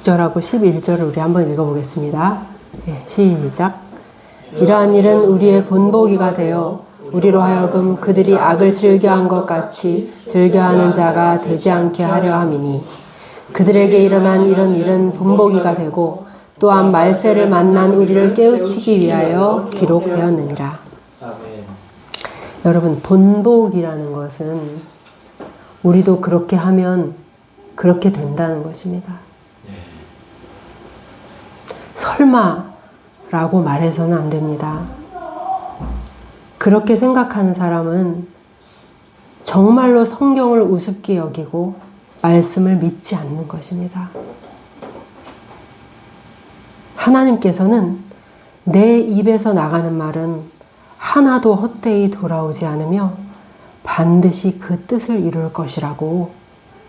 9절하고 11절을 우리 한번 읽어보겠습니다. 예, 시작. 이러한 일은 우리의 본보기가 되어 우리로 하여금 그들이 악을 즐겨한 것 같이 즐겨하는 자가 되지 않게 하려 함이니 그들에게 일어난 이런 일은 본보기가 되고 또한 말세를 만난 우리를 깨우치기 위하여 기록되었느니라. 아멘. 여러분, 본보기라는 것은 우리도 그렇게 하면 그렇게 된다는 것입니다. 설마라고 말해서는 안 됩니다. 그렇게 생각하는 사람은 정말로 성경을 우습게 여기고 말씀을 믿지 않는 것입니다. 하나님께서는 내 입에서 나가는 말은 하나도 헛되이 돌아오지 않으며 반드시 그 뜻을 이룰 것이라고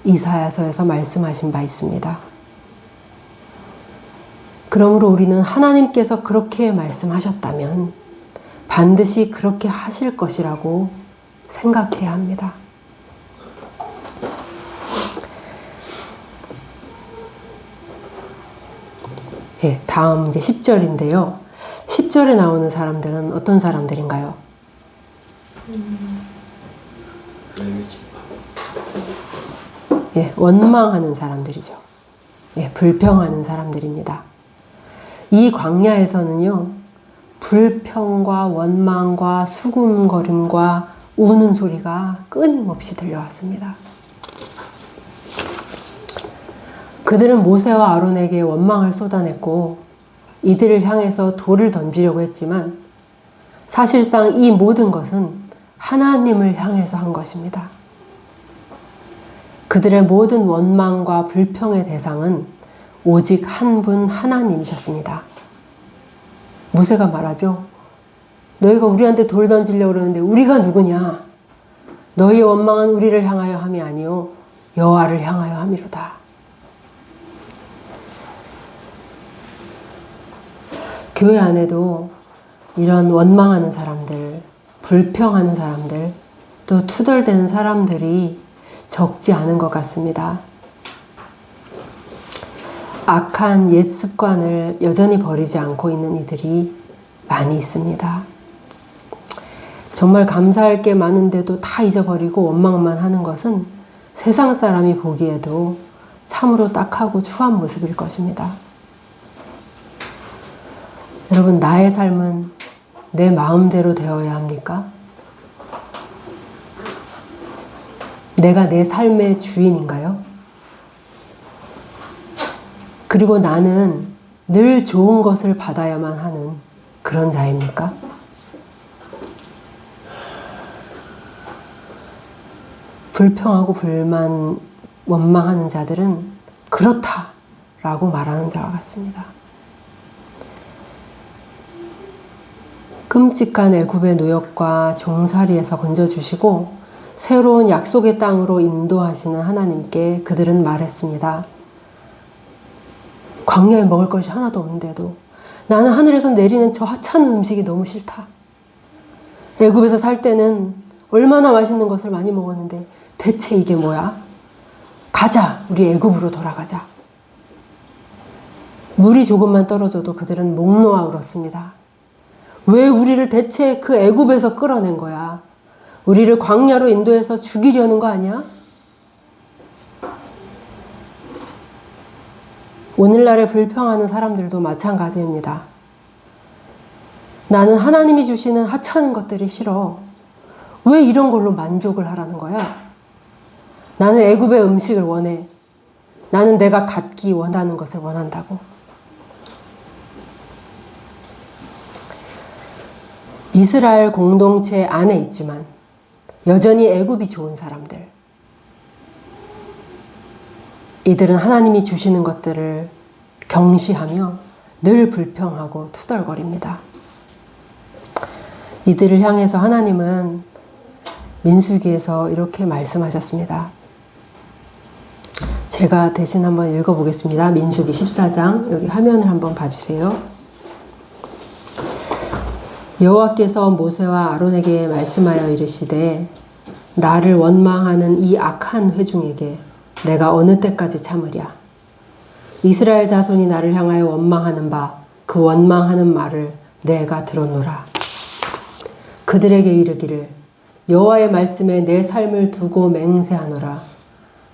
이사야서에서 말씀하신 바 있습니다. 그러므로 우리는 하나님께서 그렇게 말씀하셨다면 반드시 그렇게 하실 것이라고 생각해야 합니다. 예, 다음 이제 10절인데요. 10절에 나오는 사람들은 어떤 사람들인가요? 예, 원망하는 사람들이죠. 예, 불평하는 사람들입니다. 이 광야에서는요, 불평과 원망과 수군거림과 우는 소리가 끊임없이 들려왔습니다. 그들은 모세와 아론에게 원망을 쏟아냈고 이들을 향해서 돌을 던지려고 했지만 사실상 이 모든 것은 하나님을 향해서 한 것입니다. 그들의 모든 원망과 불평의 대상은 오직 한 분 하나님이셨습니다. 모세가 말하죠. 너희가 우리한테 돌 던지려고 그러는데 우리가 누구냐? 너희의 원망은 우리를 향하여 함이 아니요 여호와를 향하여 함이로다. 교회 안에도 이런 원망하는 사람들, 불평하는 사람들, 또 투덜대는 사람들이 적지 않은 것 같습니다. 악한 옛 습관을 여전히 버리지 않고 있는 이들이 많이 있습니다. 정말 감사할 게 많은데도 다 잊어버리고 원망만 하는 것은 세상 사람이 보기에도 참으로 딱하고 추한 모습일 것입니다. 여러분, 나의 삶은 내 마음대로 되어야 합니까? 내가 내 삶의 주인인가요? 그리고 나는 늘 좋은 것을 받아야만 하는 그런 자입니까? 불평하고 불만, 원망하는 자들은 그렇다라고 말하는 자와 같습니다. 끔찍한 애굽의 노역과 종살이에서 건져주시고 새로운 약속의 땅으로 인도하시는 하나님께 그들은 말했습니다. 광야에 먹을 것이 하나도 없는데도 나는 하늘에서 내리는 저 하찮은 음식이 너무 싫다. 애굽에서 살 때는 얼마나 맛있는 것을 많이 먹었는데 대체 이게 뭐야? 가자, 우리 애굽으로 돌아가자. 물이 조금만 떨어져도 그들은 목 놓아 울었습니다. 왜 우리를 대체 그 애굽에서 끌어낸 거야? 우리를 광야로 인도해서 죽이려는 거 아니야? 오늘날에 불평하는 사람들도 마찬가지입니다. 나는 하나님이 주시는 하찮은 것들이 싫어. 왜 이런 걸로 만족을 하라는 거야? 나는 애굽의 음식을 원해. 나는 내가 갖기 원하는 것을 원한다고. 이스라엘 공동체 안에 있지만 여전히 애굽이 좋은 사람들. 이들은 하나님이 주시는 것들을 경시하며 늘 불평하고 투덜거립니다. 이들을 향해서 하나님은 민수기에서 이렇게 말씀하셨습니다. 제가 대신 한번 읽어보겠습니다. 민수기 14장, 여기 화면을 한번 봐주세요. 여호와께서 모세와 아론에게 말씀하여 이르시되 나를 원망하는 이 악한 회중에게 내가 어느 때까지 참으랴. 이스라엘 자손이 나를 향하여 원망하는 바 그 원망하는 말을 내가 들었노라. 그들에게 이르기를 여호와의 말씀에 내 삶을 두고 맹세하노라.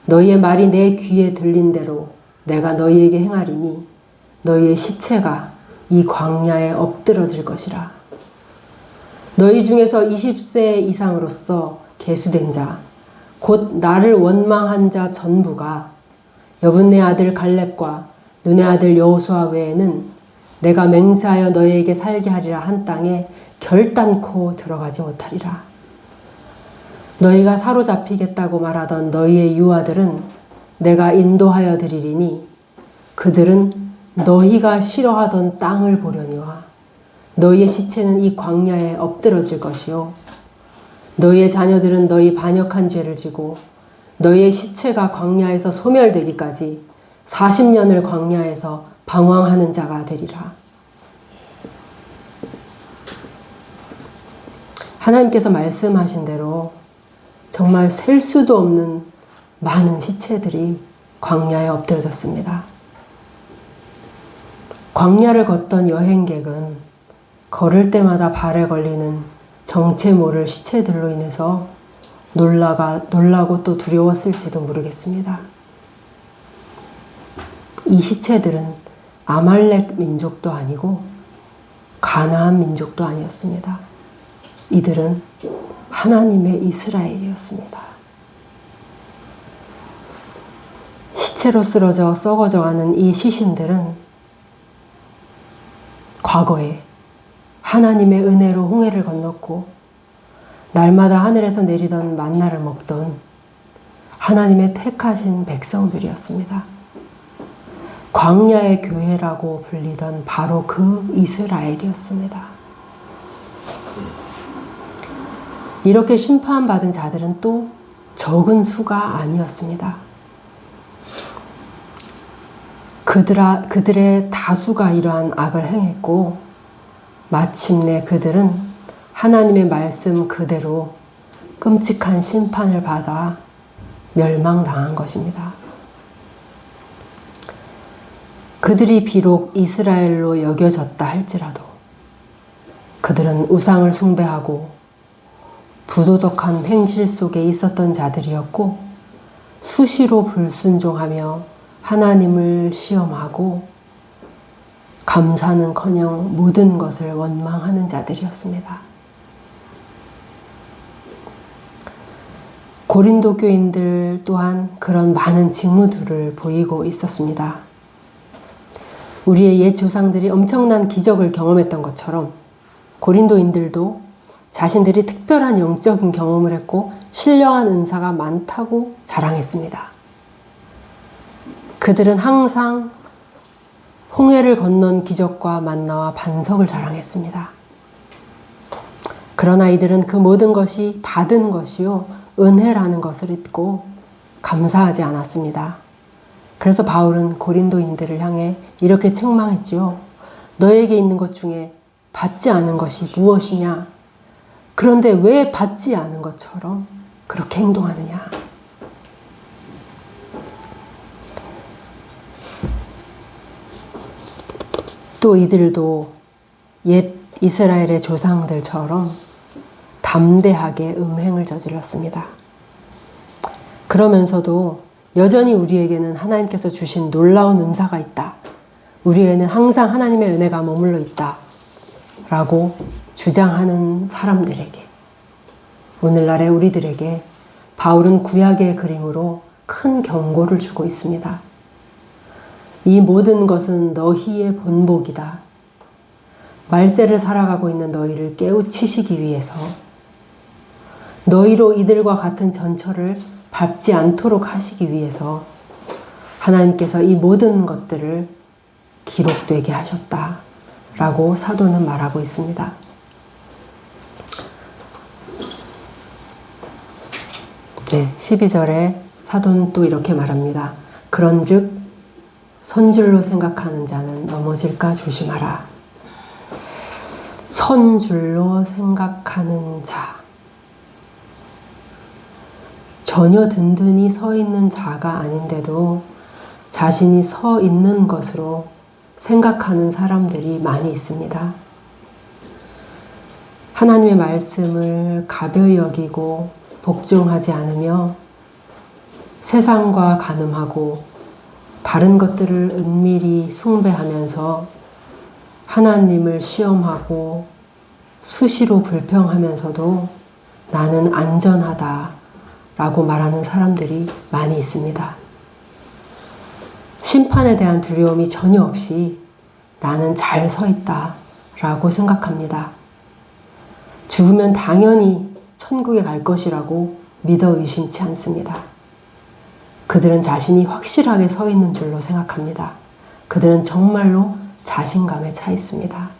너희의 말이 내 귀에 들린 대로 내가 너희에게 행하리니 너희의 시체가 이 광야에 엎드러질 것이라. 너희 중에서 20세 이상으로서 계수된 자, 곧 나를 원망한 자 전부가 여분네 아들 갈렙과 눈의 아들 여호수아 외에는 내가 맹세하여 너희에게 살게 하리라 한 땅에 결단코 들어가지 못하리라. 너희가 사로잡히겠다고 말하던 너희의 유아들은 내가 인도하여 드리리니 그들은 너희가 싫어하던 땅을 보려니와 너희의 시체는 이 광야에 엎드러질 것이요 너희의 자녀들은 너희 반역한 죄를 지고 너희의 시체가 광야에서 소멸되기까지 40년을 광야에서 방황하는 자가 되리라. 하나님께서 말씀하신 대로 정말 셀 수도 없는 많은 시체들이 광야에 엎드러졌습니다. 광야를 걷던 여행객은 걸을 때마다 발에 걸리는 정체 모를 시체들로 인해서 놀라고 또 두려웠을지도 모르겠습니다. 이 시체들은 아말렉 민족도 아니고 가나안 민족도 아니었습니다. 이들은 하나님의 이스라엘이었습니다. 시체로 쓰러져 썩어져가는 이 시신들은 과거에 하나님의 은혜로 홍해를 건넜고 날마다 하늘에서 내리던 만나를 먹던 하나님의 택하신 백성들이었습니다. 광야의 교회라고 불리던 바로 그 이스라엘이었습니다. 이렇게 심판받은 자들은 또 적은 수가 아니었습니다. 그들의 다수가 이러한 악을 행했고 마침내 그들은 하나님의 말씀 그대로 끔찍한 심판을 받아 멸망당한 것입니다. 그들이 비록 이스라엘로 여겨졌다 할지라도 그들은 우상을 숭배하고 부도덕한 행실 속에 있었던 자들이었고 수시로 불순종하며 하나님을 시험하고 감사는커녕 모든 것을 원망하는 자들이었습니다. 고린도 교인들 또한 그런 많은 징후들을 보이고 있었습니다. 우리의 옛 조상들이 엄청난 기적을 경험했던 것처럼 고린도인들도 자신들이 특별한 영적인 경험을 했고 신령한 은사가 많다고 자랑했습니다. 그들은 항상 홍해를 건넌 기적과 만나와 반석을 자랑했습니다. 그러나 이들은 그 모든 것이 받은 것이요 은혜라는 것을 잊고 감사하지 않았습니다. 그래서 바울은 고린도인들을 향해 이렇게 책망했지요. 너에게 있는 것 중에 받지 않은 것이 무엇이냐? 그런데 왜 받지 않은 것처럼 그렇게 행동하느냐? 또 이들도 옛 이스라엘의 조상들처럼 담대하게 음행을 저질렀습니다. 그러면서도 여전히 우리에게는 하나님께서 주신 놀라운 은사가 있다. 우리에게는 항상 하나님의 은혜가 머물러 있다. 라고 주장하는 사람들에게, 오늘날의 우리들에게 바울은 구약의 그림으로 큰 경고를 주고 있습니다. 이 모든 것은 너희의 본복이다. 말세를 살아가고 있는 너희를 깨우치시기 위해서 너희로 이들과 같은 전철을 밟지 않도록 하시기 위해서 하나님께서 이 모든 것들을 기록되게 하셨다라고 사도는 말하고 있습니다. 네, 12절에 사도는 또 이렇게 말합니다. 그런즉 선줄로 생각하는 자는 넘어질까 조심하라. 선줄로 생각하는 자. 전혀 든든히 서 있는 자가 아닌데도 자신이 서 있는 것으로 생각하는 사람들이 많이 있습니다. 하나님의 말씀을 가벼이 여기고 복종하지 않으며 세상과 간음하고 다른 것들을 은밀히 숭배하면서 하나님을 시험하고 수시로 불평하면서도 나는 안전하다 라고 말하는 사람들이 많이 있습니다. 심판에 대한 두려움이 전혀 없이 나는 잘 서 있다 라고 생각합니다. 죽으면 당연히 천국에 갈 것이라고 믿어 의심치 않습니다. 그들은 자신이 확실하게 서 있는 줄로 생각합니다. 그들은 정말로 자신감에 차 있습니다.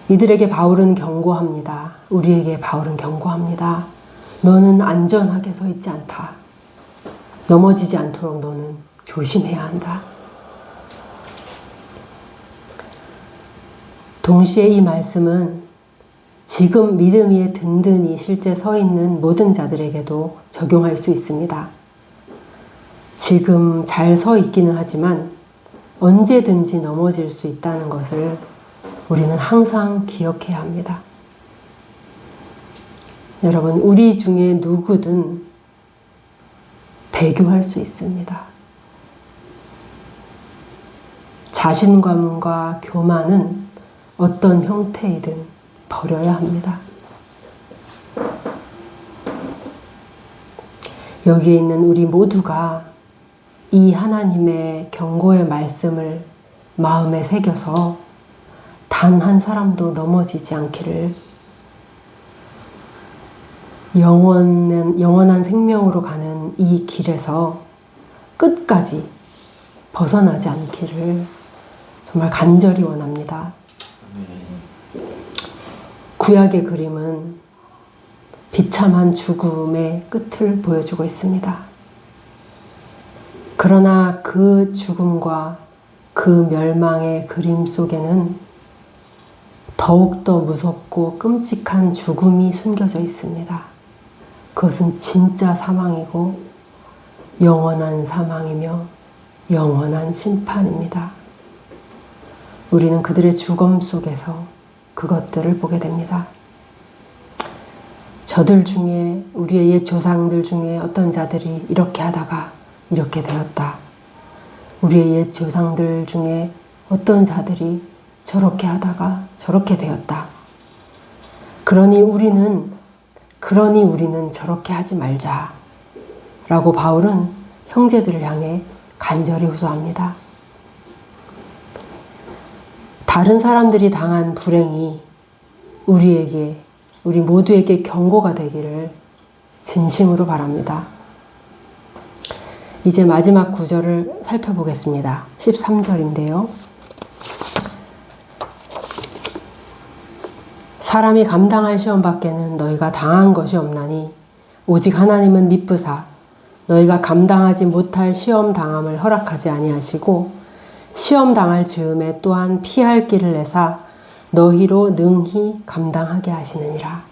이들에게 바울은 경고합니다. 우리에게 바울은 경고합니다. 너는 안전하게 서 있지 않다. 넘어지지 않도록 너는 조심해야 한다. 동시에 이 말씀은 지금 믿음 위에 든든히 실제 서 있는 모든 자들에게도 적용할 수 있습니다. 지금 잘 서 있기는 하지만 언제든지 넘어질 수 있다는 것을 우리는 항상 기억해야 합니다. 여러분, 우리 중에 누구든 배교할 수 있습니다. 자신감과 교만은 어떤 형태이든 버려야 합니다. 여기에 있는 우리 모두가 이 하나님의 경고의 말씀을 마음에 새겨서 단 한 사람도 넘어지지 않기를, 영원한 생명으로 가는 이 길에서 끝까지 벗어나지 않기를 정말 간절히 원합니다. 구약의 그림은 비참한 죽음의 끝을 보여주고 있습니다. 그러나 그 죽음과 그 멸망의 그림 속에는 더욱더 무섭고 끔찍한 죽음이 숨겨져 있습니다. 그것은 진짜 사망이고 영원한 사망이며 영원한 심판입니다. 우리는 그들의 죽음 속에서 그것들을 보게 됩니다. 저들 중에, 우리의 옛 조상들 중에 어떤 자들이 이렇게 하다가 이렇게 되었다. 우리의 옛 조상들 중에 어떤 자들이 저렇게 하다가 저렇게 되었다. 그러니 우리는 저렇게 하지 말자 라고 바울은 형제들을 향해 간절히 호소합니다. 다른 사람들이 당한 불행이 우리 모두에게 경고가 되기를 진심으로 바랍니다. 이제 마지막 구절을 살펴보겠습니다. 13절인데요. 사람이 감당할 시험 밖에는 너희가 당한 것이 없나니 오직 하나님은 미쁘사 너희가 감당하지 못할 시험 당함을 허락하지 아니하시고 시험 당할 즈음에 또한 피할 길을 내사 너희로 능히 감당하게 하시느니라.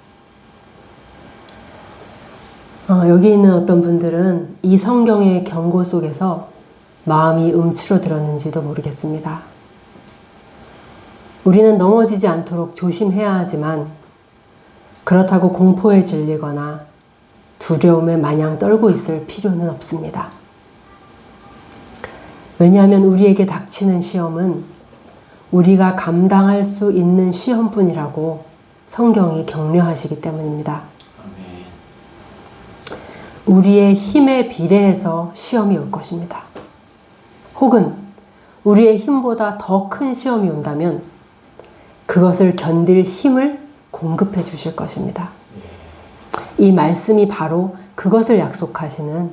여기 있는 어떤 분들은 이 성경의 경고 속에서 마음이 움츠러들었는지도 모르겠습니다. 우리는 넘어지지 않도록 조심해야 하지만 그렇다고 공포에 질리거나 두려움에 마냥 떨고 있을 필요는 없습니다. 왜냐하면 우리에게 닥치는 시험은 우리가 감당할 수 있는 시험뿐이라고 성경이 격려하시기 때문입니다. 우리의 힘에 비례해서 시험이 올 것입니다. 혹은 우리의 힘보다 더 큰 시험이 온다면 그것을 견딜 힘을 공급해 주실 것입니다. 이 말씀이 바로 그것을 약속하시는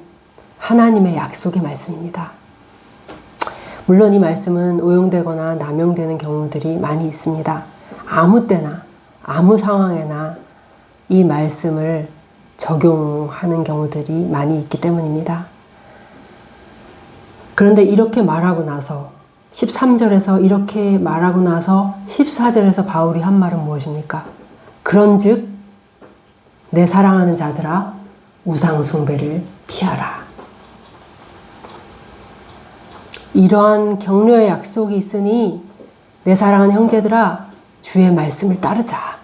하나님의 약속의 말씀입니다. 물론 이 말씀은 오용되거나 남용되는 경우들이 많이 있습니다. 아무 때나 아무 상황에나 이 말씀을 적용하는 경우들이 많이 있기 때문입니다. 그런데 이렇게 말하고 나서 13절에서 이렇게 말하고 나서 14절에서 바울이 한 말은 무엇입니까? 그런즉 내 사랑하는 자들아 우상 숭배를 피하라. 이러한 격려의 약속이 있으니 내 사랑하는 형제들아 주의 말씀을 따르자.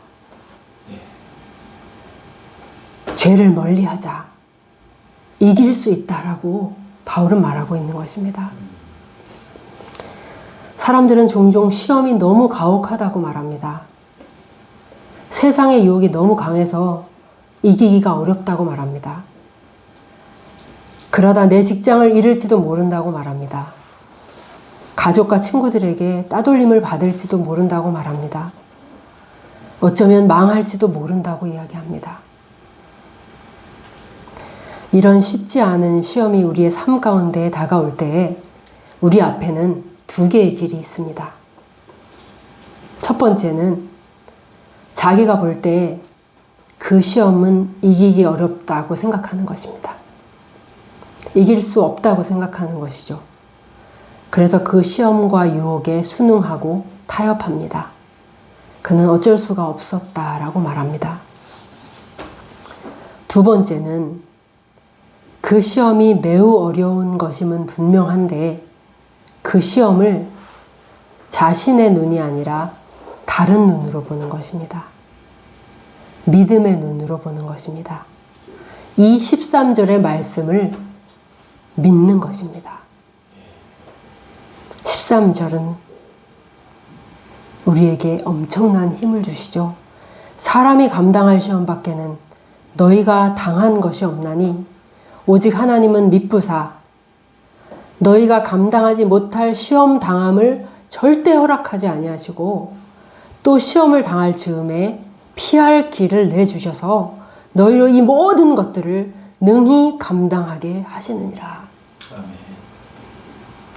죄를 멀리하자. 이길 수 있다라고 바울은 말하고 있는 것입니다. 사람들은 종종 시험이 너무 가혹하다고 말합니다. 세상의 유혹이 너무 강해서 이기기가 어렵다고 말합니다. 그러다 내 직장을 잃을지도 모른다고 말합니다. 가족과 친구들에게 따돌림을 받을지도 모른다고 말합니다. 어쩌면 망할지도 모른다고 이야기합니다. 이런 쉽지 않은 시험이 우리의 삶 가운데 다가올 때에 우리 앞에는 두 개의 길이 있습니다. 첫 번째는 자기가 볼 때 그 시험은 이기기 어렵다고 생각하는 것입니다. 이길 수 없다고 생각하는 것이죠. 그래서 그 시험과 유혹에 순응하고 타협합니다. 그는 어쩔 수가 없었다라고 말합니다. 두 번째는 그 시험이 매우 어려운 것임은 분명한데 그 시험을 자신의 눈이 아니라 다른 눈으로 보는 것입니다. 믿음의 눈으로 보는 것입니다. 이 13절의 말씀을 믿는 것입니다. 13절은 우리에게 엄청난 힘을 주시죠. 사람이 감당할 시험 밖에는 너희가 당한 것이 없나니 오직 하나님은 미쁘사 너희가 감당하지 못할 시험 당함을 절대 허락하지 아니하시고 또 시험을 당할 즈음에 피할 길을 내주셔서 너희로 이 모든 것들을 능히 감당하게 하시느니라. 아멘.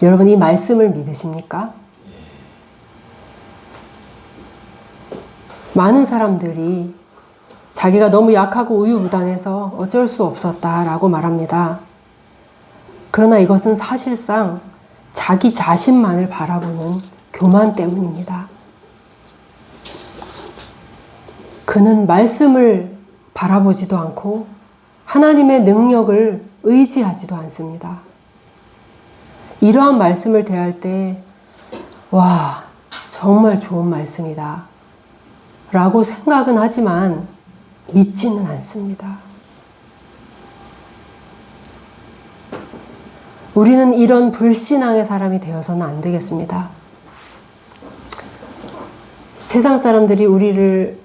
여러분 이 말씀을 믿으십니까? 많은 사람들이 자기가 너무 약하고 우유부단해서 어쩔 수 없었다라고 말합니다. 그러나 이것은 사실상 자기 자신만을 바라보는 교만 때문입니다. 그는 말씀을 바라보지도 않고 하나님의 능력을 의지하지도 않습니다. 이러한 말씀을 대할 때, 와, 정말 좋은 말씀이다. 라고 생각은 하지만 믿지는 않습니다. 우리는 이런 불신앙의 사람이 되어서는 안 되겠습니다. 세상 사람들이 우리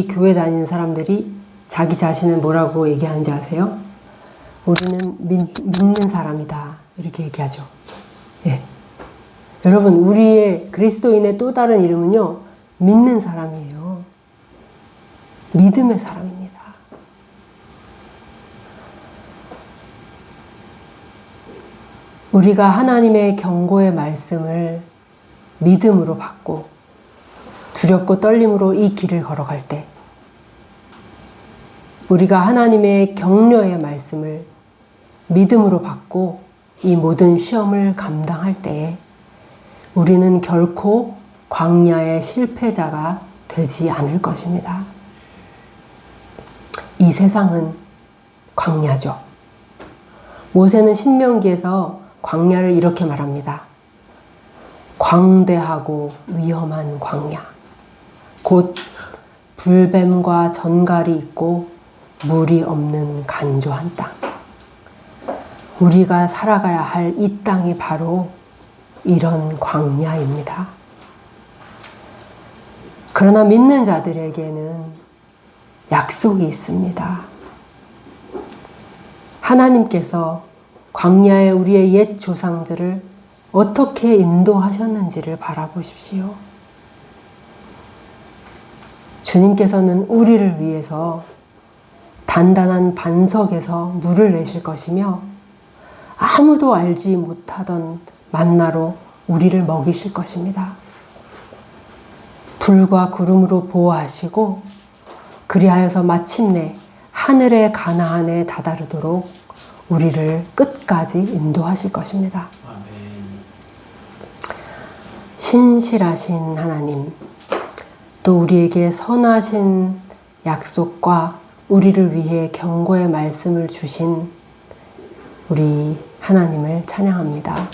교회 다니는 사람들이 자기 자신을 뭐라고 얘기하는지 아세요? 우리는 믿는 사람이다. 이렇게 얘기하죠. 예. 여러분, 우리의 그리스도인의 또 다른 이름은요, 믿는 사람이에요. 믿음의 사람입니다. 우리가 하나님의 경고의 말씀을 믿음으로 받고 두렵고 떨림으로 이 길을 걸어갈 때 우리가 하나님의 격려의 말씀을 믿음으로 받고 이 모든 시험을 감당할 때에 우리는 결코 광야의 실패자가 되지 않을 것입니다. 이 세상은 광야죠. 모세는 신명기에서 광야를 이렇게 말합니다. 광대하고 위험한 광야. 곧 불뱀과 전갈이 있고 물이 없는 간조한 땅. 우리가 살아가야 할 이 땅이 바로 이런 광야입니다. 그러나 믿는 자들에게는 약속이 있습니다. 하나님께서 광야에 우리의 옛 조상들을 어떻게 인도하셨는지를 바라보십시오. 주님께서는 우리를 위해서 단단한 반석에서 물을 내실 것이며 아무도 알지 못하던 만나로 우리를 먹이실 것입니다. 불과 구름으로 보호하시고 그리하여서 마침내 하늘의 가나안에 다다르도록 우리를 끝까지 인도하실 것입니다. 신실하신 하나님, 또 우리에게 선하신 약속과 우리를 위해 경고의 말씀을 주신 우리 하나님을 찬양합니다.